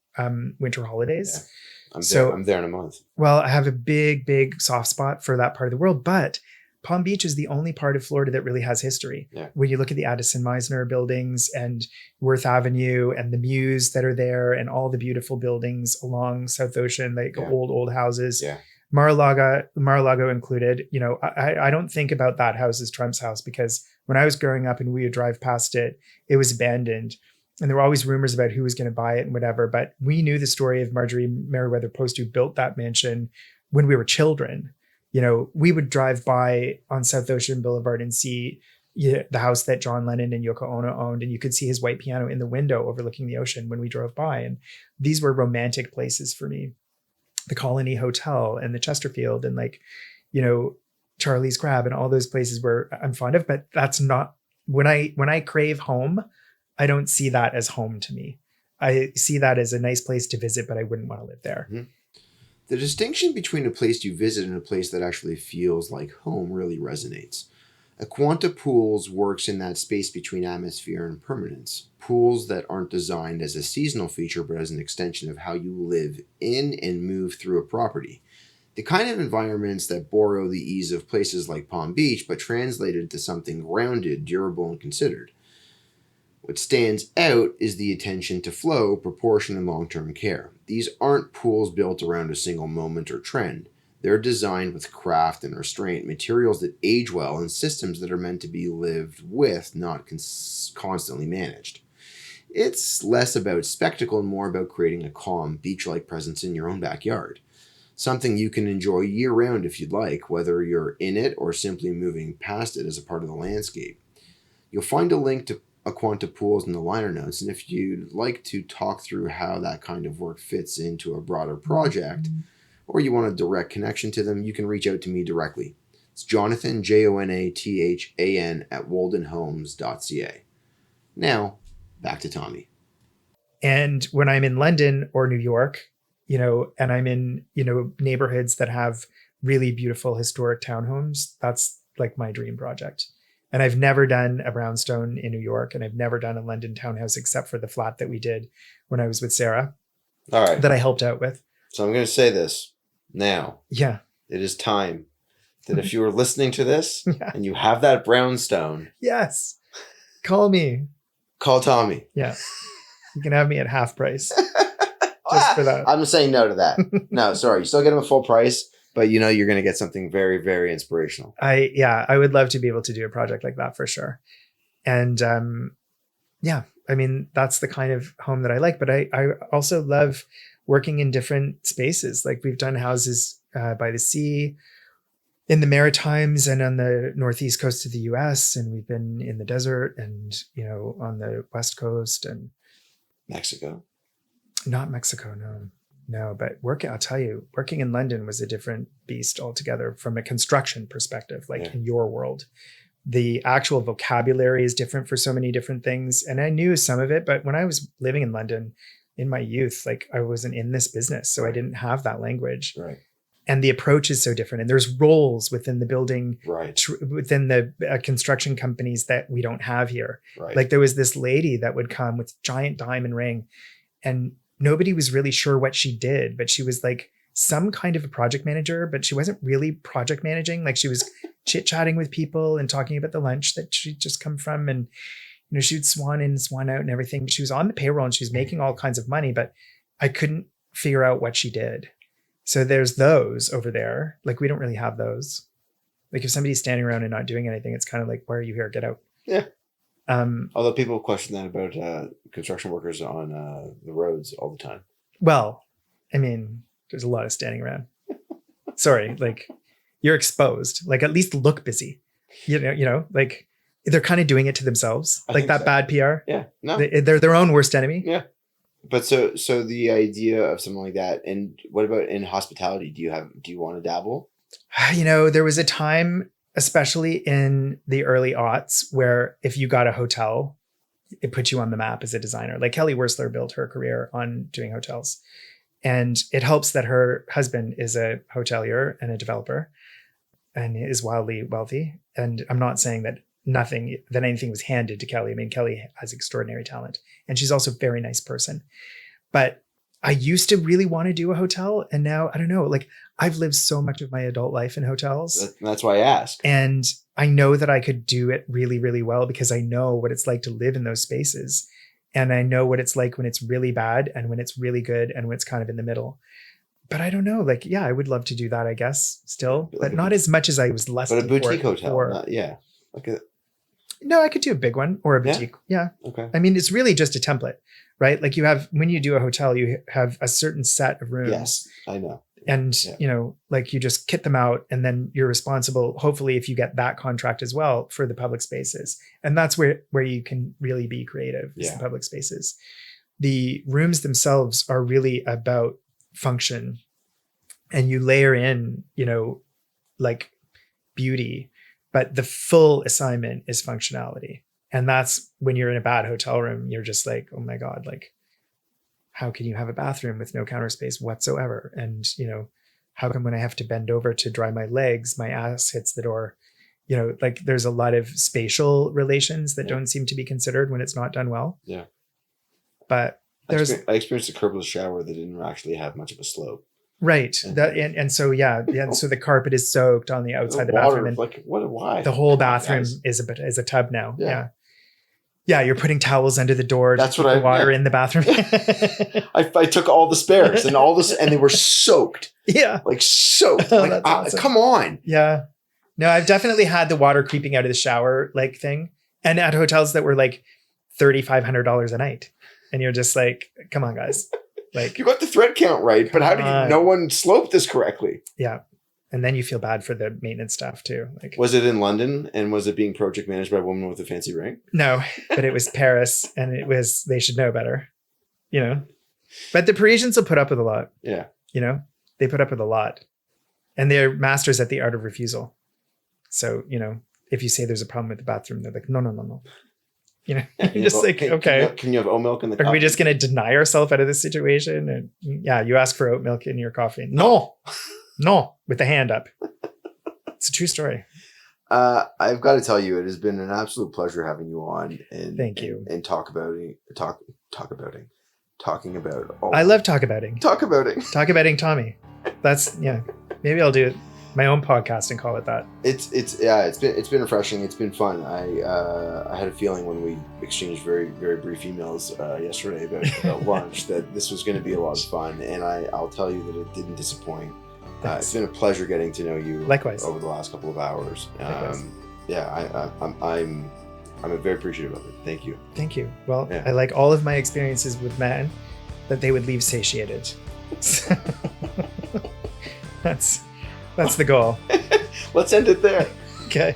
winter holidays. Yeah. I'm there in a month. Well, I have a big, big soft spot for that part of the world, but Palm Beach is the only part of Florida that really has history. Yeah. When you look at the Addison Meisner buildings and Worth Avenue and the Mews that are there and all the beautiful buildings along South Ocean, like old houses. Yeah. Mar-a-Lago included, I don't think about that house as Trump's house, because when I was growing up and we would drive past it, it was abandoned. And there were always rumors about who was going to buy it and whatever. But we knew the story of Marjorie Merriweather Post, who built that mansion when we were children. We would drive by on South Ocean Boulevard and see the house that John Lennon and Yoko Ono owned. And you could see his white piano in the window overlooking the ocean when we drove by. And these were romantic places for me. The Colony Hotel and the Chesterfield and Charlie's Crab and all those places where I'm fond of, but that's not when I crave home. I don't see that as home to me. I see that as a nice place to visit, but I wouldn't want to live there. Mm-hmm. The distinction between a place you visit and a place that actually feels like home really resonates. Aquanta Pools works in that space between atmosphere and permanence. Pools that aren't designed as a seasonal feature, but as an extension of how you live in and move through a property. The kind of environments that borrow the ease of places like Palm Beach, but translate it into something grounded, durable, and considered. What stands out is the attention to flow, proportion, and long-term care. These aren't pools built around a single moment or trend. They're designed with craft and restraint, materials that age well, and systems that are meant to be lived with, not constantly managed. It's less about spectacle and more about creating a calm, beach-like presence in your own backyard. Something you can enjoy year-round if you'd like, whether you're in it or simply moving past it as a part of the landscape. You'll find a link to Aquanta Pools in the liner notes, and if you'd like to talk through how that kind of work fits into a broader project, or you want a direct connection to them, you can reach out to me directly. It's Jonathan, Jonathan, at waldenhomes.ca. Now, back to Tommy. And when I'm in London or New York, and I'm in, neighborhoods that have really beautiful historic townhomes. That's like my dream project. And I've never done a brownstone in New York, and I've never done a London townhouse except for the flat that we did when I was with Sarah. All right. That I helped out with. So I'm going to say this now. Yeah. It is time that if you are listening to this Yeah. and you have that brownstone. Yes. Call me. Call Tommy. Yeah. You can have me at half price. Just for that. I'm saying no to that. No, sorry. You still get him at full price, but you know you're going to get something very, very inspirational. I would love to be able to do a project like that for sure. And yeah, I mean, that's the kind of home that I like, but I also love working in different spaces. Like we've done houses by the sea, in the Maritimes, and on the northeast coast of the US, and we've been in the desert and, you know, on the west coast and Mexico. Not Mexico, no. But I'll tell you, working in London was a different beast altogether from a construction perspective, like in your world. The actual vocabulary is different for so many different things. And I knew some of it, but when I was living in London in my youth, like I wasn't in this business, so I didn't have that language. Right. And the approach is so different. And there's roles within the building, right, within the construction companies that we don't have here. Right. Like there was this lady that would come with giant diamond ring, and nobody was really sure what she did, but she was like some kind of a project manager, but she wasn't really project managing. Like she was chit-chatting with people and talking about the lunch that she'd just come from. And, you know, she would swan in, swan out and everything. She was on the payroll and she was making all kinds of money, but I couldn't figure out what she did. So there's those over there. Like we don't really have those. Like if somebody's standing around and not doing anything, it's kind of like, why are you here? Get out. Yeah. Although people question that about construction workers on the roads all the time. Well, I mean, there's a lot of standing around. Sorry, like you're exposed. Like at least look busy. You know, like they're kind of doing it to themselves. Like that bad PR. Yeah, no, they're their own worst enemy. Yeah, but so the idea of something like that. And what about in hospitality? Do you want to dabble? You know, there was a time, especially in the early aughts, where if you got a hotel, it put you on the map as a designer. Like Kelly Wersler built her career on doing hotels. And it helps that her husband is a hotelier and a developer and is wildly wealthy. And I'm not saying that anything was handed to Kelly. I mean, Kelly has extraordinary talent and she's also a very nice person. But I used to really want to do a hotel. And now, I don't know, like I've lived so much of my adult life in hotels. That's why I ask. And I know that I could do it really, really well because I know what it's like to live in those spaces. And I know what it's like when it's really bad and when it's really good and when it's kind of in the middle. But I don't know. Like, yeah, I would love to do that, I guess, still. But not as much as I was less. But a boutique hotel. No, I could do a big one or a boutique. Yeah. Okay. I mean, it's really just a template, right? Like when you do a hotel, you have a certain set of rooms. Yes, I know. And, you know, like you just kit them out and then you're responsible, hopefully, if you get that contract as well, for the public spaces. And that's where you can really be creative, is the public spaces. The rooms themselves are really about function, and you layer in, you know, like beauty, but the full assignment is functionality. And that's when you're in a bad hotel room, you're just like, oh my God, like, how can you have a bathroom with no counter space whatsoever? And, you know, how come when I have to bend over to dry my legs, my ass hits the door? You know, like there's a lot of spatial relations that don't seem to be considered when it's not done well. Yeah. But I experienced a curbless shower that didn't actually have much of a slope. Right. And so the carpet is soaked on the outside the bathroom. And like why? The whole bathroom is a tub now. Yeah. Yeah, you're putting towels under the door. That's to keep the water in the bathroom. I took all the spares and and they were soaked. Yeah, like soaked. Like, awesome. Come on. Yeah, no, I've definitely had the water creeping out of the shower like thing, and at hotels that were like $3,500 a night, and you're just like, come on, guys. Like you got the thread count right, but how did no one slope this correctly? Yeah. And then you feel bad for the maintenance staff too. Like, was it in London and was it being project managed by a woman with a fancy ring? No, but it was Paris and they should know better, you know, but the Parisians will put up with a lot. Yeah. You know, they put up with a lot and they're masters at the art of refusal. So, you know, if you say there's a problem with the bathroom, they're like, no. You know, you're just like, okay. Can you have oat milk in the coffee? Are we just going to deny ourselves out of this situation? And yeah, you ask for oat milk in your coffee. No. No, with the hand up. It's a true story. I've got to tell you, it has been an absolute pleasure having you on and Thank you. and talking about. I love talk abouting. Talk abouting. Talk abouting Tommy. That's maybe I'll do my own podcast and call it that. It's been refreshing. It's been fun. I had a feeling when we exchanged very very brief emails yesterday about lunch that this was going to be a lot of fun, and I'll tell you that it didn't disappoint. It's been a pleasure getting to know you. Likewise. Over the last couple of hours. I'm very appreciative of it. Thank you. Thank you. Well, I like all of my experiences with men that they would leave satiated. That's the goal. Let's end it there. Okay.